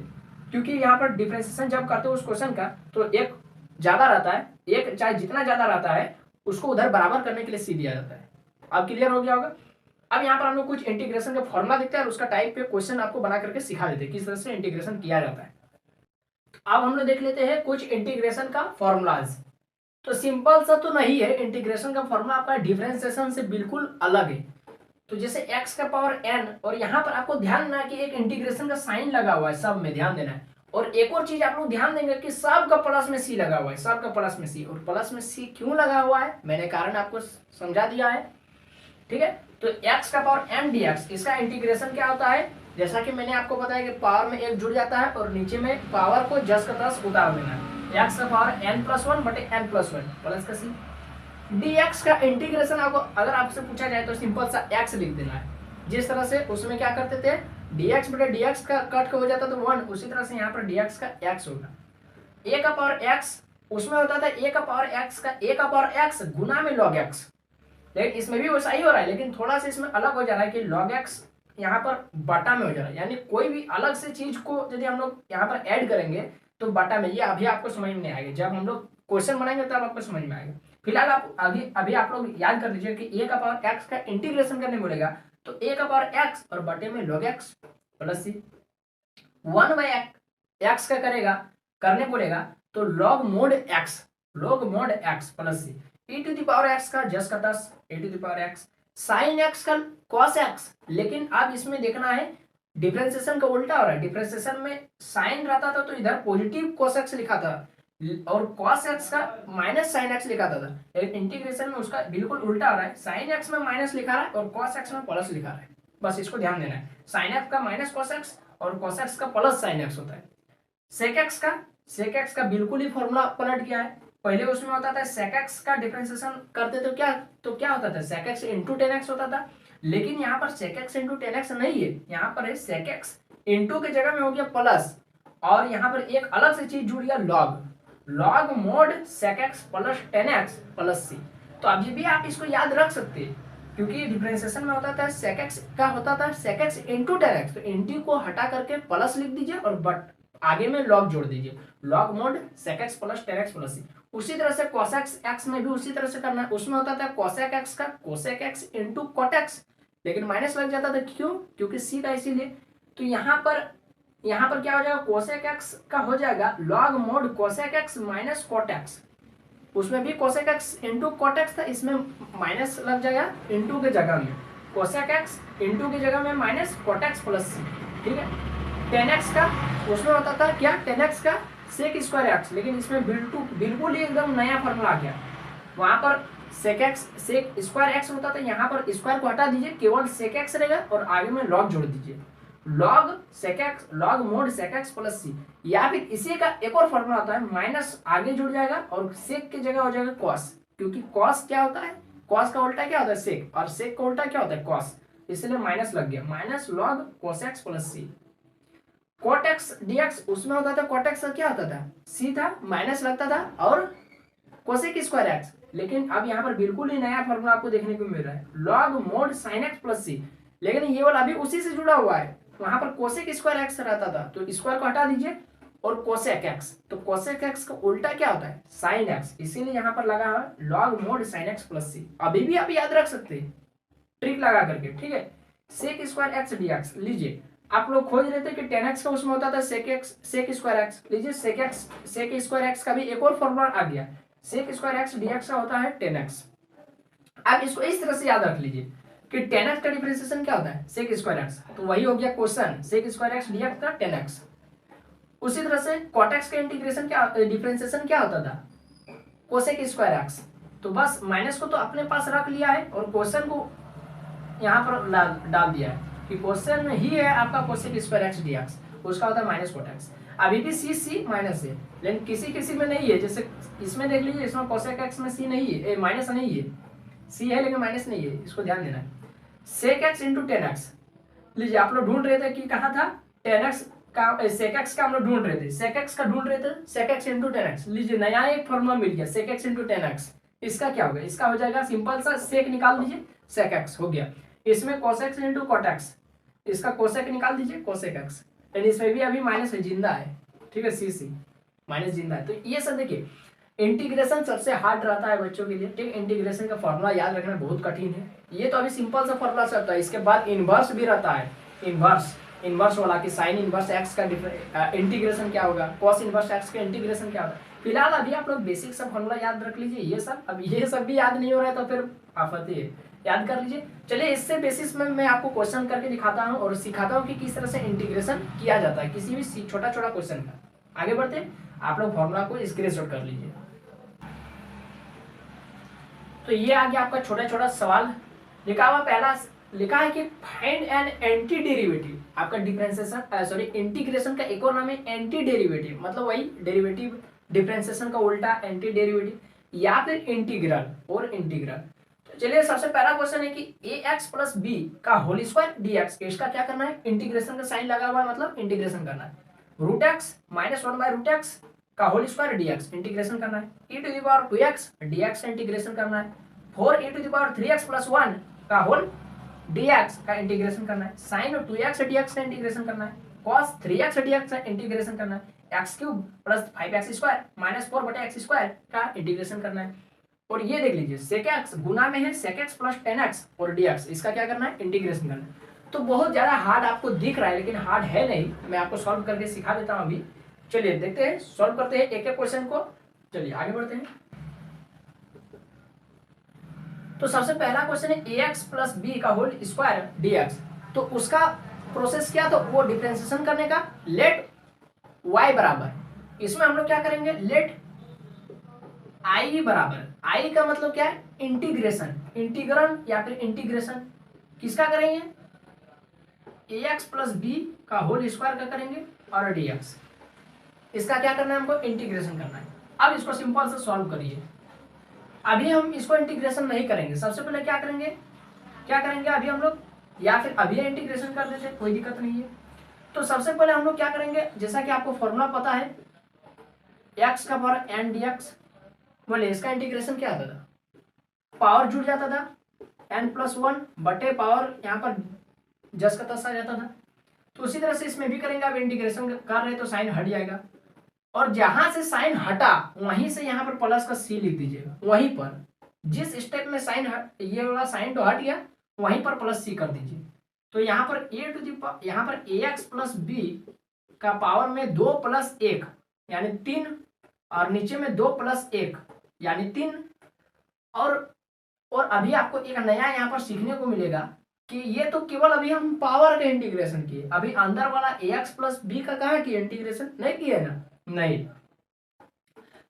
क्योंकि यहाँ पर डिफरेंशिएशन जब करते हो उस क्वेश्चन का तो एक ज्यादा रहता है, एक चाहे जितना ज्यादा रहता है उसको उधर बराबर करने के लिए सी दिया जाता है। अब क्लियर हो गया होगा। अब यहाँ पर हम लोग कुछ इंटीग्रेशन का फॉर्मूला देखते हैं और उसका टाइप पे क्वेश्चन आपको बना करके सिखा देते हैं किस तरह से इंटीग्रेशन किया जाता है। अब हम लोग देख लेते हैं कुछ इंटीग्रेशन का फॉर्मूलाज। तो सिंपल सा तो नहीं है, इंटीग्रेशन का फॉर्मूला आपका डिफरेंशिएशन से बिल्कुल अलग है। तो जैसे x का पावर n, और यहाँ पर आपको ध्यान देना है कि एक इंटीग्रेशन का साइन लगा हुआ है, सब में ध्यान देना है। और एक और चीज आप लोग ध्यान देंगे कि सब का प्लस में c लगा हुआ है, सब का प्लस में c। और प्लस में c क्यों लगा हुआ है मैंने कारण आपको समझा दिया है, ठीक है। तो x का पावर n dx, इसका इंटीग्रेशन क्या होता है, जैसा कि मैंने आपको बताया कि पावर में एक जुड़ जाता है और नीचे में पावर को जस का तस उतार देना है। x का पावर n+1 बटे n+1 प्लस का c। dx का इंटीग्रेशन आपको अगर आपसे पूछा जाए तो सिंपल सा x लिख देना है। जिस तरह से उसमें क्या करते थे, dx बटे dx का कट हो जाता तो 1, उसी तरह से यहाँ पर dx का x होगा। a का पावर x उसमें होता था a का पावर x गुना में log x, लेकिन इसमें भी वैसा ही हो रहा है, लेकिन थोड़ा सा इसमें अलग हो जा रहा है कि log x यहाँ पर बटा में हो जा रहा है। यानी कोई भी अलग से चीज को यदि हम लोग यहाँ पर ऐड करेंगे तो बटा में, ये अभी आपको समझ में नहीं आएगा, जब हम लोग क्वेश्चन बनाएंगे तब आपको समझ में आएगा। फिलहाल आप अभी आप लोग याद कर लीजिए कि a का पावर x का इंटीग्रेशन करने बोलेगा तो a का पावर x और बटे में log x plus c। 1/x का करने बोलेगा तो log mod x plus c। e to the power x का जस का तस e to the power x, sin x का cos x। लेकिन अब इसमें देखना है डिफरेंशिएशन का उल्टा हो रहा है। डिफरेंशिएशन में साइन रहता था तो इधर पॉजिटिव cos x लिखा था और cos x का माइनस sin x लिखा था, लेकिन इंटीग्रेशन में उसका बिल्कुल उल्टा हो रहा है। sin x में माइनस लिखा रहा है और cos x में प्लस लिखा रहा है, बस इसको ध्यान देना है। sin x का माइनस cos x और cos x का प्लस sin x होता है। sec x का बिल्कुल ही फॉर्मूला पलट गया है। पहले उसमें होता था sec x का डिफरेंशिएशन करते तो क्या होता था, sec x into tan x होता था, लेकिन यहाँ पर sec x into tan x नहीं है, यहाँ पर है sec x इंटू के जगह में हो गया प्लस, और यहाँ पर एक अलग से चीज जुड़ गया log mod sec x plus tan x plus c। तो अभी भी आप इसको याद रख सकते हैं क्योंकि डिफरेंशिएशन में होता था sec x का होता था sec x into tan x, तो इंटू को हटा करके प्लस लिख दीजिए और बट आगे में log जोड़ दीजिए, log mod sec x plus tan x plus c। उसी तरह से cosec x में भी उसी तरह से करना है। उसमें होता था cosec x का cosec x into cot x, लेकिन माइनस लग जाता था, क्यों, क्योंकि c का इसीलिए। तो यहाँ पर क्या हो जाएगा, cosec x का हो जाएगा log mod cosec x minus cot x। उसमें भी cosec x into cot x था, इसमें माइनस लग जाएगा इंटू के जगह में, cosec x इंटू की जगह में minus cot x plus c, ठीक है। tan x का उसमें होता था क्या, tan x का sec स्क्वायर x, लेकिन इसमें बिल्कुल ही एकदम नया फॉर्मूला आ गया। वहां पर sec स्क्वायर x होता था, यहाँ पर स्क्वायर को हटा दीजिए, केवल sec x रहेगा और आगे में log जोड़ दीजिए, log mod sec x plus c। या फिर इसी का एक और फॉर्मूला होता है, माइनस आगे जुड़ जाएगा और sec की जगह हो जाएगा cos, क्योंकि cos क्या होता है, cos का उल्टा क्या होता है sec, और sec का उल्टा क्या होता है cos, इसलिए माइनस लग गया, minus log cos x plus c। cot x dx उसमें होता था, cot x का क्या होता था, c था, माइनस लगता था और cosec स्क्वायर x, लेकिन अब यहाँ पर बिल्कुल ही नया फॉर्मूला आपको देखने को मिल रहा है, log mod sin x plus c। लेकिन ये वाला अभी उसी से जुड़ा हुआ है, वहां पर cosec स्क्वायर x रहता था, तो स्क्वायर को हटा दीजिए और cosec x, तो cosec x का उल्टा क्या होता है sin x, इसीलिए यहाँ पर लगा है log mod sin x plus c। अभी भी आप याद रख सकते हैं ट्रिक लगा करके, ठीक है। sec स्क्वायर x dx लीजिए, आप लोग खोज रहे थे कि tan x का उसमें होता था sec स्क्वायर x, लीजिए sec स्क्वायर x का भी एक और फॉर्मूला आ गया, sec स्क्वायर x dx का होता है tan x। आप इसको इस तरह से याद रख लीजिए कि tan x का डिफरेंशिएशन क्या होता है sec स्क्वायर x, तो वही हो गया question sec square x dx का tan x। उसी तरह से cot x का इंटीग्रेशन क्या डिफरेंशिएशन क्या होता था cosec स्क्वायर x, तो बस माइनस को तो अपने पास रख लिया है और क्वेश्चन को यहाँ पर डाल दिया है कि क्वेश्चन में ही है आपका cosec स्क्वायर x dx, उसका होता है माइनस cot x। अभी भी c माइनस है, लेकिन किसी में नहीं है, जैसे इसमें देख लीजिए, इसमें cosec x में c नहीं है, माइनस नहीं है, c है लेकिन माइनस नहीं है, इसको ध्यान देना है। sec x into tan x, लीजिए आप लोग ढूंढ रहे थे कि कहाँ था tan x का, sec x का हम लोग ढूंढ रहे थे, sec x का ढूंढ रहे थे, sec x into tan x। लीजिए नया एक फॉर्मूला मिल गया sec x into tan x, इसका क्या होगा, इसका हो जाएगा सिंपल सा sec निकाल दीजिए sec x हो गया, इसमें cos x into cot x, इसका cosec निकाल दीजिए cosec x, लेकिन इसमें भी अभी माइनस है, जिंदा है, ठीक है, सी माइनस जिंदा है। तो ये सब देखिए, इंटीग्रेशन सबसे हार्ड रहता है बच्चों के लिए, ठीक। इंटीग्रेशन का फॉर्मूला याद रखना बहुत कठिन है। ये तो अभी सिंपल सा फॉर्मूला से होता है। इसके बाद इनवर्स भी रहता है, इनवर्स वाला कि साइन इनवर्स एक्स का इंटीग्रेशन क्या होगा, कॉस इनवर्स एक्स का इंटीग्रेशन क्या होगा। फिलहाल अभी आप लोग बेसिक सब फॉर्मूला याद रख लीजिए। ये सब, अब ये सब भी याद नहीं हो रहा है तो फिर आफत है, याद कर लीजिए। चलिए, इससे बेसिस में मैं आपको क्वेश्चन करके दिखाता हूँ और सिखाता हूँ कि किस तरह से इंटीग्रेशन किया जाता है किसी भी छोटा छोटा क्वेश्चन का। आगे बढ़ते हैं, आप लोग फॉर्मूला को स्क्रीनशॉट कर लीजिए। तो ये आ गया आपका छोटा छोटा सवाल। लिखा हुआ पहला लिखा है कि फाइंड एन एंटी डेरिवेटिव। आपका डिफरेंशिएशन इंटीग्रेशन का एक और नाम है एंटी डेरिवेटिव, मतलब वही डेरिवेटिव, डिफरेंशिएशन का उल्टा एंटी डेरिवेटिव या फिर इंटीग्रल और इंटीग्रल। तो चलिए, सबसे पहला क्वेश्चन है कि ए एक्स प्लस बी का होल स्क्वायर डी एक्स, इसका क्या करना है, इंटीग्रेशन का साइन लगा हुआ है, मतलब इंटीग्रेशन करना है। Root x minus 1 by root x का होल स्क्वायर डीएक्स इंटीग्रेशन करना है। e to the power 2x dx का इंटीग्रेशन करना है। 4e to the power 3x plus 1 का होल dx का इंटीग्रेशन करना है। sin 2x dx का इंटीग्रेशन करना है। cos 3x dx का इंटीग्रेशन करना है। x cube plus 5x square minus 4 बटे x स्क्वायर का इंटीग्रेशन करना है। और ये देख लीजिए sec x गुना में है sec x प्लस 10x और dx, इसका क्या करना है, इंटीग्रेशन करना है। तो बहुत ज्यादा हार्ड आपको दिख रहा है लेकिन हार्ड है नहीं, मैं आपको सॉल्व करके सिखा देता हूँ अभी। चलिए देखते हैं, सॉल्व करते हैं एक एक क्वेश्चन को। चलिए आगे बढ़ते हैं। तो सबसे पहला क्वेश्चन है ए एक्स प्लस बी का होल स्क्वायर डी एक्स। तो उसका प्रोसेस क्या, तो वो डिफरेंशिएशन करने का, लेट y बराबर, इसमें हम लोग क्या करेंगे, लेट i बराबर, i का मतलब क्या है, इंटीग्रेशन, इंटीग्रल या फिर इंटीग्रेशन किसका करेंगे, ए एक्स प्लस बी का होल स्क्वायर का करेंगे और डी एक्स, इसका क्या करना है, हमको इंटीग्रेशन करना है। अब इसको सिंपल से सॉल्व करिए। अभी हम इसको इंटीग्रेशन नहीं करेंगे, सबसे पहले क्या करेंगे अभी हम लोग, या फिर अभी इंटीग्रेशन कर देते, कोई दिक्कत नहीं है। तो सबसे पहले हम लोग क्या करेंगे, जैसा कि आपको फॉर्मूला पता है, एक्स का पावर एन डी एक्स, बोले इसका इंटीग्रेशन क्या आता था, पावर जुड़ जाता था एन प्लस 1 बटे पावर, यहाँ पर जस का तस आ जाता था। तो उसी तरह से इसमें भी करेंगे। अब इंटीग्रेशन कर रहे तो साइन हट जाएगा, और जहां से साइन हटा वहीं से यहाँ पर प्लस का सी लिख दीजिएगा, वहीं पर जिस स्टेप में साइन ये वाला साइन तो हट गया, वहीं पर प्लस सी कर दीजिए। तो यहाँ पर यहाँ पर ए एक्स प्लस बी का पावर में 2 प्लस 1 यानी 3, और नीचे में 2 प्लस 1 यानी 3। और अभी आपको एक नया यहाँ पर सीखने को मिलेगा कि ये तो केवल अभी हम पावर का इंटीग्रेशन किए, अभी अंदर वाला ए एक्स प्लस बी का कहाँ किया, इंटीग्रेशन नहीं किया ना, नहीं।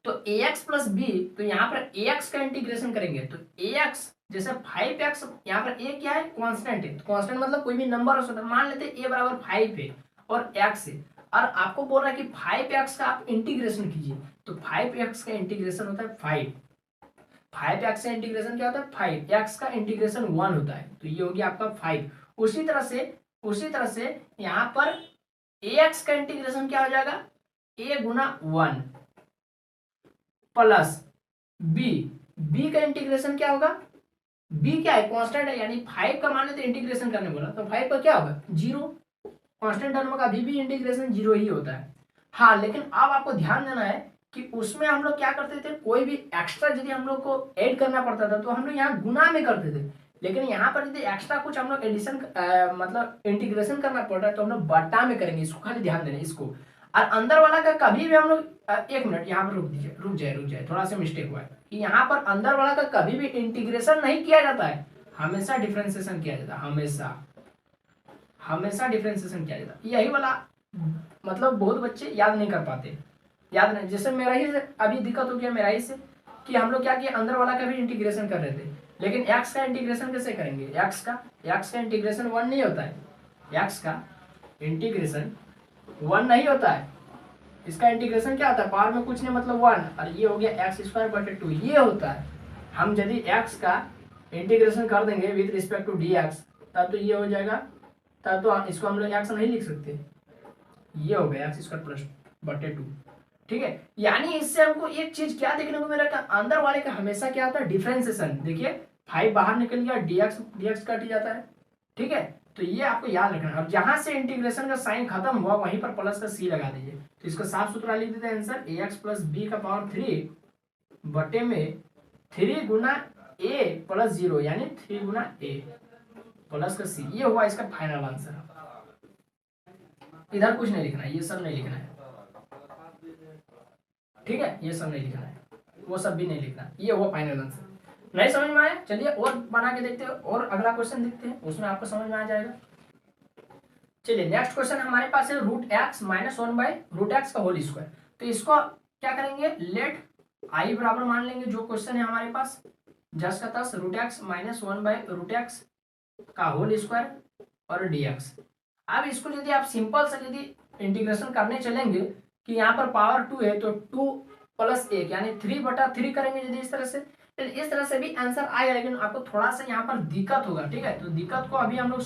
तो ए एक्स प्लस बी, तो यहाँ पर ए एक्स का इंटीग्रेशन करेंगे तो ए एक्स जैसे 5x, यहाँ पर ए क्या है, कांस्टेंट है, तो कांस्टेंट मतलब कोई भी नंबर हो सकता है, मान लेते ए बराबर 5 है और x है, और आपको बोल रहा है कि 5x का आप इंटीग्रेशन कीजिए, तो 5x का इंटीग्रेशन होता है 5x का इंटीग्रेशन क्या होता है 5, x का इंटीग्रेशन 1 होता है, तो ये हो गया आपका 5। उसी तरह से यहाँ पर ax का इंटीग्रेशन क्या हो जाएगा, a गुना 1 प्लस b का इंटीग्रेशन क्या होगा, b क्या है, कांस्टेंट है, यानी 5 का मान लेते इंटीग्रेशन करने बोला तो 5 का क्या होगा 0, कांस्टेंट टर्म का भी इंटीग्रेशन 0 ही होता है। हाँ, लेकिन अब आपको ध्यान देना है कि उसमें हम लोग क्या करते थे, कोई भी एक्स्ट्रा यदि हम लोग को ऐड करना पड़ता था तो हम लोग यहाँ गुना में करते थे, लेकिन यहाँ पर यदि एक्स्ट्रा कुछ हम लोग एडिशन मतलब इंटीग्रेशन करना पड़ रहा है तो हम लोग बट्टा में करेंगे, इसको खाली ध्यान देना इसको। और अंदर वाला का कभी भी हम लोग, एक मिनट यहाँ पर रुक जाए, थोड़ा सा मिस्टेक हुआ है कि यहाँ पर अंदर वाला का कभी भी इंटीग्रेशन नहीं किया जाता है, हमेशा डिफरेंशिएशन किया जाता है, हमेशा डिफरेंशिएशन किया जाता है। यही वाला मतलब बहुत बच्चे याद नहीं कर पाते, याद नहीं, जैसे मेरा ही अभी दिक्कत हो गया मेरा ही से कि हम लोग क्या किया, अंदर वाला का भी इंटीग्रेशन कर रहे थे, लेकिन x का इंटीग्रेशन कैसे करेंगे, x का इंटीग्रेशन 1 नहीं होता है, x का इंटीग्रेशन 1 नहीं होता है, इसका इंटीग्रेशन क्या होता है, पावर में कुछ नहीं मतलब 1, और ये हो गया x स्क्वायर बटे 2, ये होता है। हम यदि x का इंटीग्रेशन कर देंगे विद रिस्पेक्ट टू dx तब तो ये हो जाएगा, तब तो इसको हम लोग x नहीं लिख सकते, ये हो गया x स्क्वायर प्लस बटे 2, ठीक है। यानी इससे हमको एक चीज क्या देखने को मिला, अंदर वाले का हमेशा क्या होता है डिफरेंशिएशन, देखिए 5 बाहर निकल गया, dx कट जाता है, ठीक है। तो ये आपको याद रखना है। और जहां से इंटीग्रेशन का साइन खत्म हुआ वहीं पर प्लस का सी लगा दीजिए। तो इसको साफ सुथरा लिख देते हैं आंसर ax प्लस बी का पावर 3 बटे में 3 गुना a प्लस 0 यानी 3 गुना a प्लस का सी। ये हुआ इसका फाइनल आंसर। इधर कुछ नहीं लिखना है, ये सब नहीं लिखना है, ठीक है, ये सब नहीं लिखना है, वो सब भी नहीं लिखना। ये हुआ फाइनल आंसर। नहीं समझ में आया? चलिए और बना के देखते हैं और अगला क्वेश्चन देखते हैं, उसमें आपको समझ में आ जाएगा। चलिए नेक्स्ट क्वेश्चन हमारे पास है रूट एक्स माइनस 1/√x का होल स्क्वायर। तो इसको क्या करेंगे, लेट आई बराबर मान लेंगे, जो क्वेश्चन है हमारे पास जस का तस रूट एक्स माइनस 1/√x का होल स्क्वायर और dx। अब इसको यदि आप सिंपल से यदि इंटीग्रेशन करने चलेंगे कि यहाँ पर पावर 2 है तो 2 प्लस 1 यानी 3/3 करेंगे यदि इस तरह से, तो इस तरह से भी आंसर आएगा। लेकिन आपको थोड़ा सा यहाँ पर दिक्कत होगा, ठीक है, तो दिक्कत को अभी हम लोग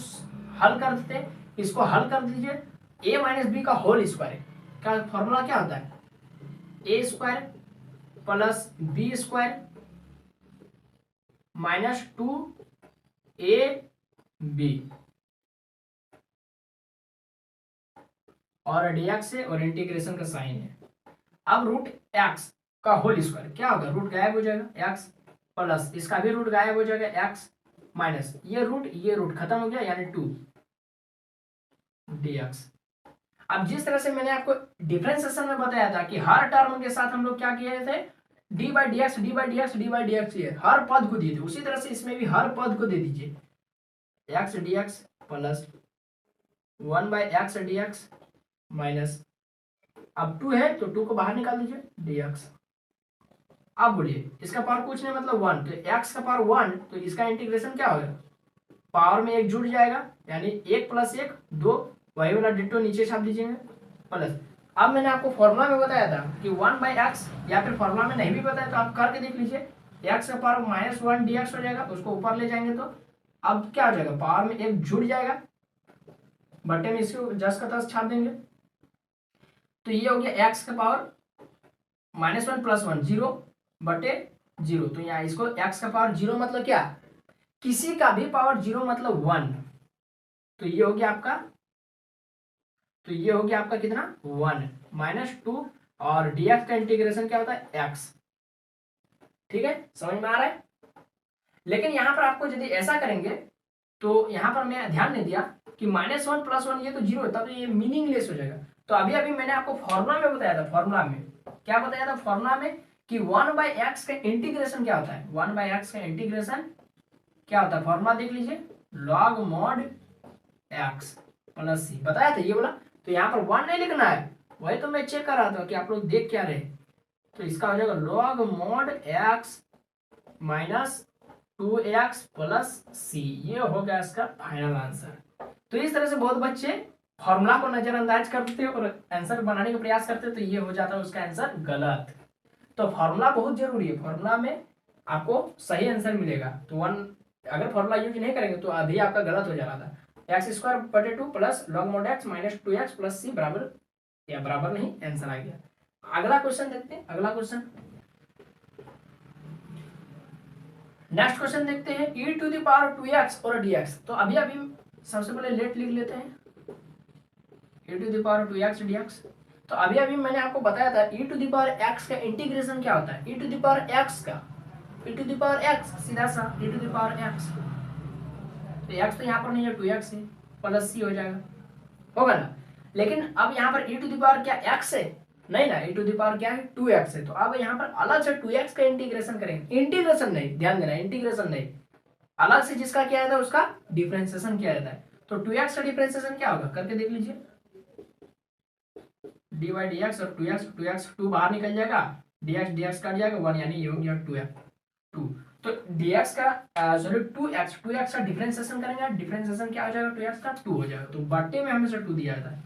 हल कर देते हैं। इसको हल कर दीजिए, a माइनस बी का होल स्क्वायर का फॉर्मूला क्या होता है, a square plus b square minus 2ab और dx है और इंटीग्रेशन का साइन है। अब रूट एक्स का होल स्क्वायर क्या होगा, रूट गायब हो जाएगा, x प्लस इसका भी रूट गायब हो जाएगा, x माइनस ये रूट खत्म हो गया यानी 2 dx। अब जिस तरह से मैंने आपको डिफरेंशिएशन में बताया था कि हर टर्म के साथ हम लोग क्या किए थे, d/dx ये हर पद को दिए थे, उसी तरह से इसमें भी हर पद को दे दीजिए, x dx plus 1/x dx minus, अब 2 है तो 2 को बाहर निकाल दीजिए dx। अब बोलिए इसका पावर कुछ नहीं मतलब 1, तो x का पावर 1 तो इसका इंटीग्रेशन क्या होगा, पावर में 1 जुड़ जाएगा यानी 1 प्लस 1 2, वही वाला डिट्टो नीचे छाप दीजिएगा प्लस। अब मैंने आपको फॉर्मूला में बताया था कि 1/x, या फिर फॉर्मूला में नहीं भी बताया तो आप करके देख लीजिए, x का पावर -1 dx हो जाएगा, उसको ऊपर ले जाएंगे तो अब क्या हो जाएगा, पावर में 1 जुड़ जाएगा, बटे में इसको जस का तस छाप देंगे। तो ये हो गया x का पावर -1 + 1 0 बटे 0। तो यहाँ इसको x का पावर 0 मतलब क्या, किसी का भी पावर 0 मतलब 1। तो ये हो गया आपका, कितना 1 -2 और dx का इंटीग्रेशन क्या होता है x, ठीक है, समझ में आ रहा है। लेकिन यहां पर आपको यदि ऐसा करेंगे तो यहां पर मैं ध्यान नहीं दिया कि -1 + 1 ये तो 0 है, तब ये मीनिंगलेस हो जाएगा। तो अभी मैंने आपको फॉर्मूला में बताया था, फॉर्मूला में क्या बताया था, फॉर्मूला में कि 1/x का इंटीग्रेशन क्या होता है, 1/x का इंटीग्रेशन क्या होता है, फॉर्मूला देख लीजिए, log mod x plus c बताया था ये बोला। तो यहाँ पर 1 नहीं लिखना है, वही तो मैं चेक कर रहा था कि आप लोग देख क्या रहे। तो इसका हो जाएगा log mod x minus 2x plus c, ये हो गया इसका फाइनल आंसर। तो इस तरह से बहुत बच्चे फॉर्मूला को नजरअंदाज करते हैं और आंसर बनाने का प्रयास करते हैं, तो ये हो जाता है उसका आंसर गलत। तो फॉर्मूला बहुत जरूरी है, फॉर्मूला में आपको सही आंसर मिलेगा। तो अगर फॉर्मूला यूज नहीं करेंगे तो अभी आपका गलत हो जा रहा था, x² / 2 plus log mod x minus 2x plus c बराबर, या बराबर नहीं, आंसर आ गया। अगला क्वेश्चन देखते हैं, अगला क्वेश्चन, नेक्स्ट क्वेश्चन देखते हैं e⁻²x और dx। तो अभी सबसे पहले लेट लिख लेते हैं e⁻²x dx। तो अभी मैंने आपको बताया था e⁻x का इंटीग्रेशन क्या होता है, e⁻x का e⁻x सीधा सा e⁻x, तो x तो यहाँ पर नहीं है 2x है, प्लस c हो जाएगा, होगा ना। लेकिन अब यहाँ पर e⁻ क्या x है, नहीं ना, e⁻ क्या है 2x है। तो अब यहाँ पर अलग से 2x का इंटीग्रेशन करेंगे, इंटीग्रेशन नहीं, ध्यान देना, इंटीग्रेशन नहीं, अलग से जिसका किया जाता है उसका डिफरेंशिएशन किया जाता है। तो 2x का डिफरेंशिएशन क्या होगा, करके देख लीजिए, dy/dx और 2x 2 बाहर निकल जाएगा, dx कट जाएगा 1 यानी ये हो गया 2। तो dx का सॉरी 2x का डिफरेंशिएशन करेंगे, डिफरेंशिएशन क्या हो जाएगा 2x का 2 हो जाएगा, तो बटे में हमेशा 2 दिया जाता है।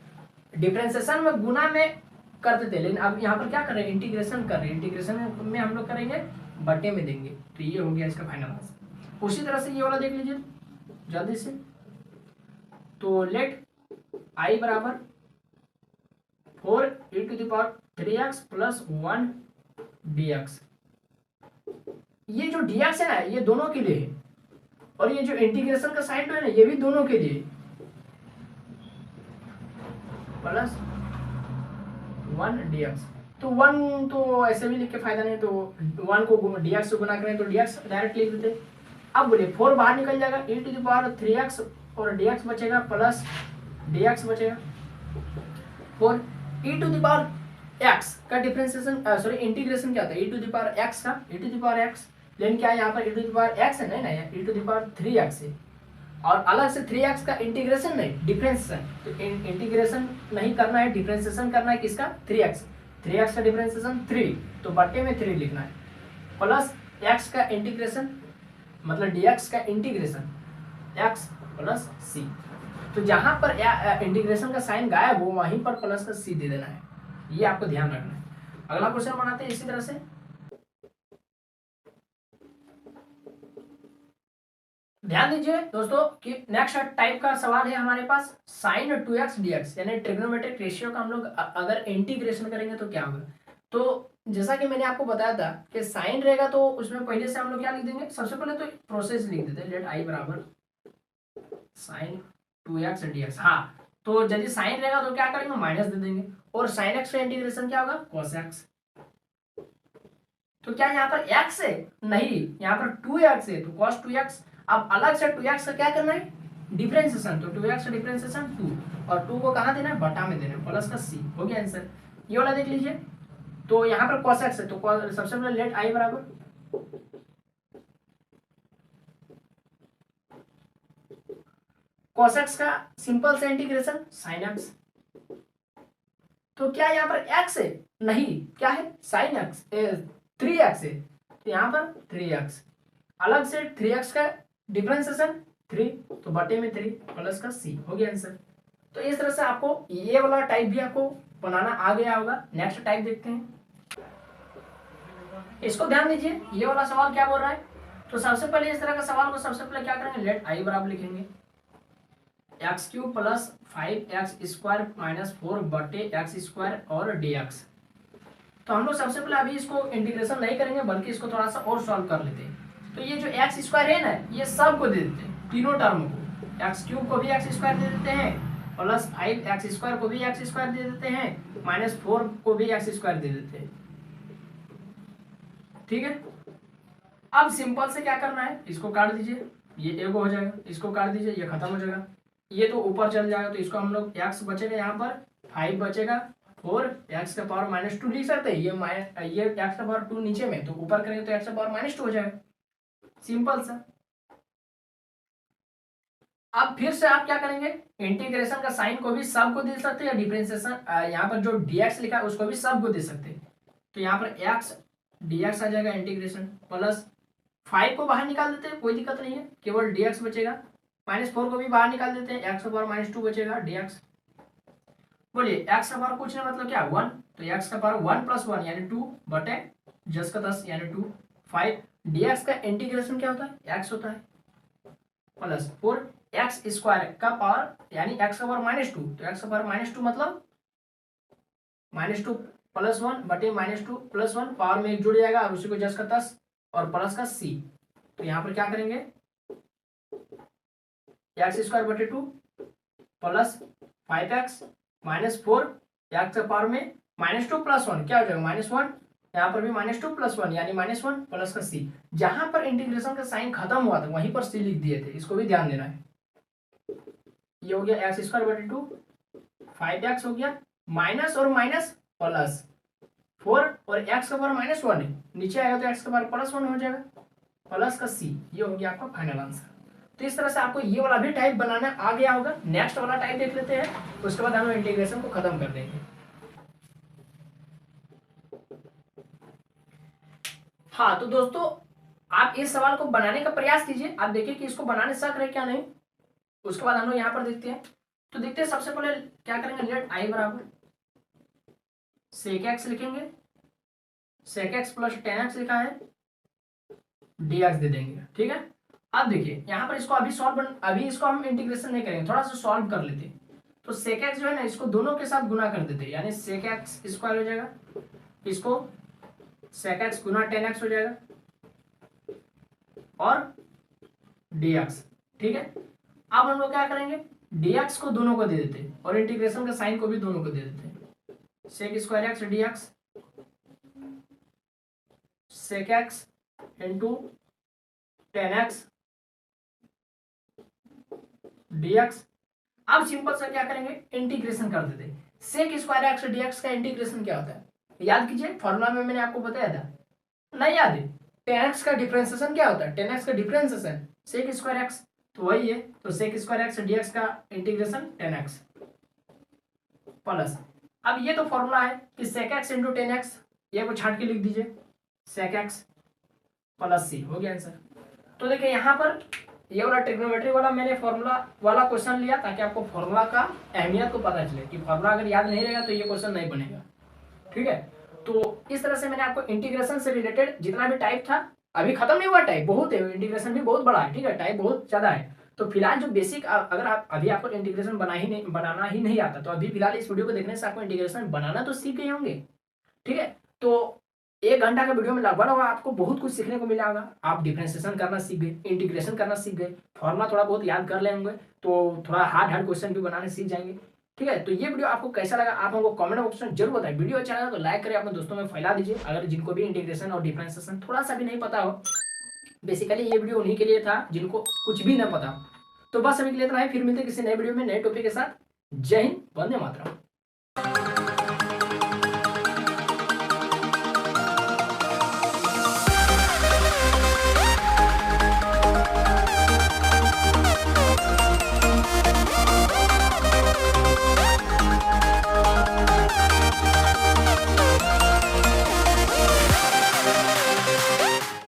डिफरेंशिएशन में गुना में करते थे, लेकिन अब यहाँ पर क्या कर रहे हैं, इंटीग्रेशन कर रहे हैं, इंटीग्रेशन में हम लोग करेंगे बटे में देंगे। तो ये हो गया इसका फाइनल आंसर। उसी तरह से ये वाला देख लीजिए जल्दी से, तो लेट आई बराबर 4e⁻3x प्लस 1 dx। ये जो dx है ना ये दोनों के लिए है, और ये जो इंटीग्रेशन का साइन है ना ये भी दोनों के लिए। Plus 1 dx। तो 1 तो ऐसे भी लिख के फायदा नहीं, तो 1 को dx से गुना करें तो dx डायरेक्ट लिख देते। अब बोलिए 4 बाहर निकल जाएगा, e⁻3x और dx बचेगा प्लस dx बचेगा। 4 e⁻x का डिफरेंशिएशन सॉरी इंटीग्रेशन क्या होता है, e⁻x का e⁻x, लेकिन क्या यहाँ पर e⁻x है, नहीं ना, e⁻3x है। और अलग से 3x का इंटीग्रेशन नहीं, डिफरेंशिएशन। तो इंटीग्रेशन नहीं करना है, डिफरेंशिएशन करना है किसका, 3x का डिफरेंशिएशन 3, तो बट्टे में 3 लिखना है, प्लस x का इंटीग्रेशन मतलब dx का इंटीग्रेशन x प्लस c। तो जहां पर इंटीग्रेशन का साइन गायब हो वहीं पर प्लस का c दे देना है, ये आपको ध्यान रखना है। अगला क्वेश्चन बनाते हैं इसी तरह से। ध्यान दीजिए दोस्तों कि नेक्स्ट टाइप का सवाल है हमारे पास sin 2x dx, यानी ट्रिग्नोमेट्रिक रेशियो का हम लोग अगर इंटीग्रेशन करेंगे तो क्या होगा। तो जैसा कि मैंने आपको बताया था कि साइन रहेगा तो उसमें पहले से हम लोग क्या लिख देंगे, सबसे पहले तो प्रोसेस लिख देते हैं, लेट i बराबर sin 2x dx। हाँ, तो यदि साइन रहेगा तो क्या करेंगे, माइनस दे देंगे, और sin x का इंटीग्रेशन क्या होगा, cos x। तो क्या यहाँ पर x है, नहीं, यहाँ पर 2x है, तो cos 2x। अब अलग से 2x का क्या करना है, डिफरेंशिएशन, तो 2x का डिफरेंशिएशन 2, और 2 को कहाँ देना है, बटा में देना है, प्लस का c। हो गया आंसर, ये वाला देख लीजिए। तो यहाँ पर cos x है, तो सबसे पहले लेट i बराबर cos x का सिंपल से इंटीग्रेशन sin x। तो क्या यहाँ पर x है, नहीं, क्या है, sin x 3x है, तो यहाँ पर 3x, अलग से 3x का डिफरेंशिएशन 3, तो बटे में 3 प्लस का c। हो गया आंसर। तो इस तरह से आपको ये वाला टाइप भी आपको बनाना आ गया होगा। नेक्स्ट टाइप देखते हैं, इसको ध्यान दीजिए, ये वाला सवाल क्या बोल रहा है। तो सबसे पहले इस तरह का सवाल को सबसे पहले क्या करेंगे, लेट i बराबर लिखेंगे x³ प्लस 5x² माइनस 4 बटे x² और dx। तो हम लोग सबसे पहले अभी इसको इंटीग्रेशन नहीं करेंगे बल्कि इसको थोड़ा सा और सॉल्व कर लेते हैं। तो ये जो x² है ना, ये सब को दे देते हैं, तीनों टर्म को, x³ को भी x² दे देते हैं, प्लस 5x² को भी x² दे देते हैं, माइनस 4 को भी x² दे देते हैं। ठीक है, अब सिंपल से क्या करना है, इसको काट दीजिए, ये एक हो जाएगा, इसको काट दीजिए, ये खत्म हो जाएगा, ये तो ऊपर चल जाएगा, तो इसको हम लोग x बचेगा, यहाँ पर 5 बचेगा, 4 x का पावर -2 लिख सकते हैं, ये x का पावर 2 नीचे में, तो ऊपर करेंगे तो x का पावर -2 हो जाएगा, सिंपल सा। अब फिर से आप क्या करेंगे, इंटीग्रेशन का साइन को भी सब को दे सकते हैं, डिफरेंशिएशन यहाँ पर जो dx लिखा है उसको भी सब को दे सकते हैं। तो यहाँ पर x dx आ जाएगा इंटीग्रेशन, प्लस 5 को बाहर निकाल देते हैं, कोई दिक्कत नहीं है, केवल dx बचेगा, -4 को भी बाहर निकाल देते हैं, x का पावर -2 बचेगा dx। बोलिए x का पावर कुछ नहीं मतलब क्या 1, तो x का पावर 1 + 1 यानी 2 बटे 10 का 10 यानी 2। 5 dx का इंटीग्रेशन क्या होता है, x होता है, प्लस 4 x² का पावर यानी x का पावर -2, तो x का पावर -2 मतलब -2 + 1 बटे -2 + 1 पावर में एक जुड़ जाएगा और उसी को 10 का 10 और प्लस का c। तो यहाँ पर क्या करेंगे, x² बटे 2 प्लस 5x -4 x का पावर में -2 + 1 क्या हो जाएगा -1, यहाँ पर भी -2 + 1 यानी -1 प्लस का c। जहां पर इंटीग्रेशन का साइन खत्म हुआ था वहीं पर c लिख दिए थे, इसको भी ध्यान देना है। ये हो गया x² बटे 2, 5x हो गया, माइनस और माइनस प्लस 4 और x का पावर -1 है, नीचे आएगा तो x का पावर +1 हो जाएगा, प्लस का c। ये हो गया आपका फाइनल आंसर। तो इस तरह से आपको ये वाला भी टाइप बनाना आ गया होगा। नेक्स्ट वाला टाइप देख लेते हैं, उसके बाद हम इंटीग्रेशन को खत्म कर देंगे। हाँ, तो दोस्तों आप इस सवाल को बनाने का प्रयास कीजिए, आप देखिए कि इसको बनाने सक रहे क्या नहीं। उसके बाद हम लोग यहाँ पर देखते हैं, तो देखते हैं सबसे पहले क्या करेंगे, लेट i बराबर sec x लिखेंगे, sec x प्लस 10x लिखा है, dx दे देंगे। ठीक है, अब देखिए यहाँ पर इसको अभी इसको हम इंटीग्रेशन नहीं करेंगे, थोड़ा सा सॉल्व कर लेते हैं। तो sec x जो है ना, इसको दोनों के साथ गुना कर देते हैं, यानी sec x² हो जाएगा, इसको sec x गुना 10x हो जाएगा और dx। ठीक है, अब हम लोग क्या करेंगे, dx को दोनों को दे देते और इंटीग्रेशन का साइन को भी दोनों को दे देते। Sec square x dx sec x into tan x dx। अब सिंपल सा क्या करेंगे, इंटीग्रेशन कर देते। सेक स्क्वायर एक्स dx का इंटीग्रेशन क्या होता है याद कीजिए, फॉर्मूला में मैंने आपको बताया था, नहीं याद है? टेन एक्स का डिफरेंशिएशन क्या होता है, टेन एक्स का डिफरेंशिएशन सेक स्क्वायर एक्स, तो वही है। तो सेक स्क्वायर एक्स dx का इंटीग्रेशन टेन एक्स प्लस, अब ये तो फॉर्मूला है कि sec x into tan x, ये को छाट के लिख दीजिए, सेक एक्स प्लस सी, हो गया आंसर। तो देखिए यहाँ पर ये वाला ट्रिग्नोमेट्री वाला मैंने फॉर्मूला वाला क्वेश्चन लिया ताकि आपको फॉर्मूला का अहमियत को पता चले कि फॉर्मूला अगर याद नहीं रहेगा तो ये क्वेश्चन नहीं बनेगा, ठीक है। तो इस तरह से मैंने आपको इंटीग्रेशन से रिलेटेड जितना भी टाइप था, अभी खत्म नहीं हुआ, टाइप बहुत है, इंटीग्रेशन भी बहुत बड़ा है, ठीक है, टाइप बहुत ज्यादा है। तो फिलहाल जो बेसिक, अगर आप अभी आपको इंटीग्रेशन बनाना ही नहीं आता तो अभी फिलहाल इस वीडियो को देखने से आपको इंटीग्रेशन बनाना तो सीख गए होंगे, ठीक है। तो 1 घंटा का वीडियो में लगभग आपको बहुत कुछ सीखने को मिला होगा। आप डिफरेंशिएशन करना सीख गए, इंटीग्रेशन करना सीख गए, फॉर्मूला थोड़ा बहुत याद कर लेंगे, तो थोड़ा हार्ड क्वेश्चन भी बनाने सीख जाएंगे, ठीक है। तो ये वीडियो आपको कैसा लगा आप हमको कमेंट बॉक्स में जरूर बताएं। वीडियो अच्छा लगा तो लाइक करें, अपने दोस्तों में फैला दीजिए, अगर जिनको भी इंटीग्रेशन और डिफरेंशिएशन थोड़ा सा भी नहीं पता हो। बेसिकली ये वीडियो उन्हीं के लिए था जिनको कुछ भी ना पता। तो बस अभी के लिए इतना है, फिर मिलते हैं किसी नए वीडियो में नए टॉपिक के साथ। जय हिंद, वंदे मातरम।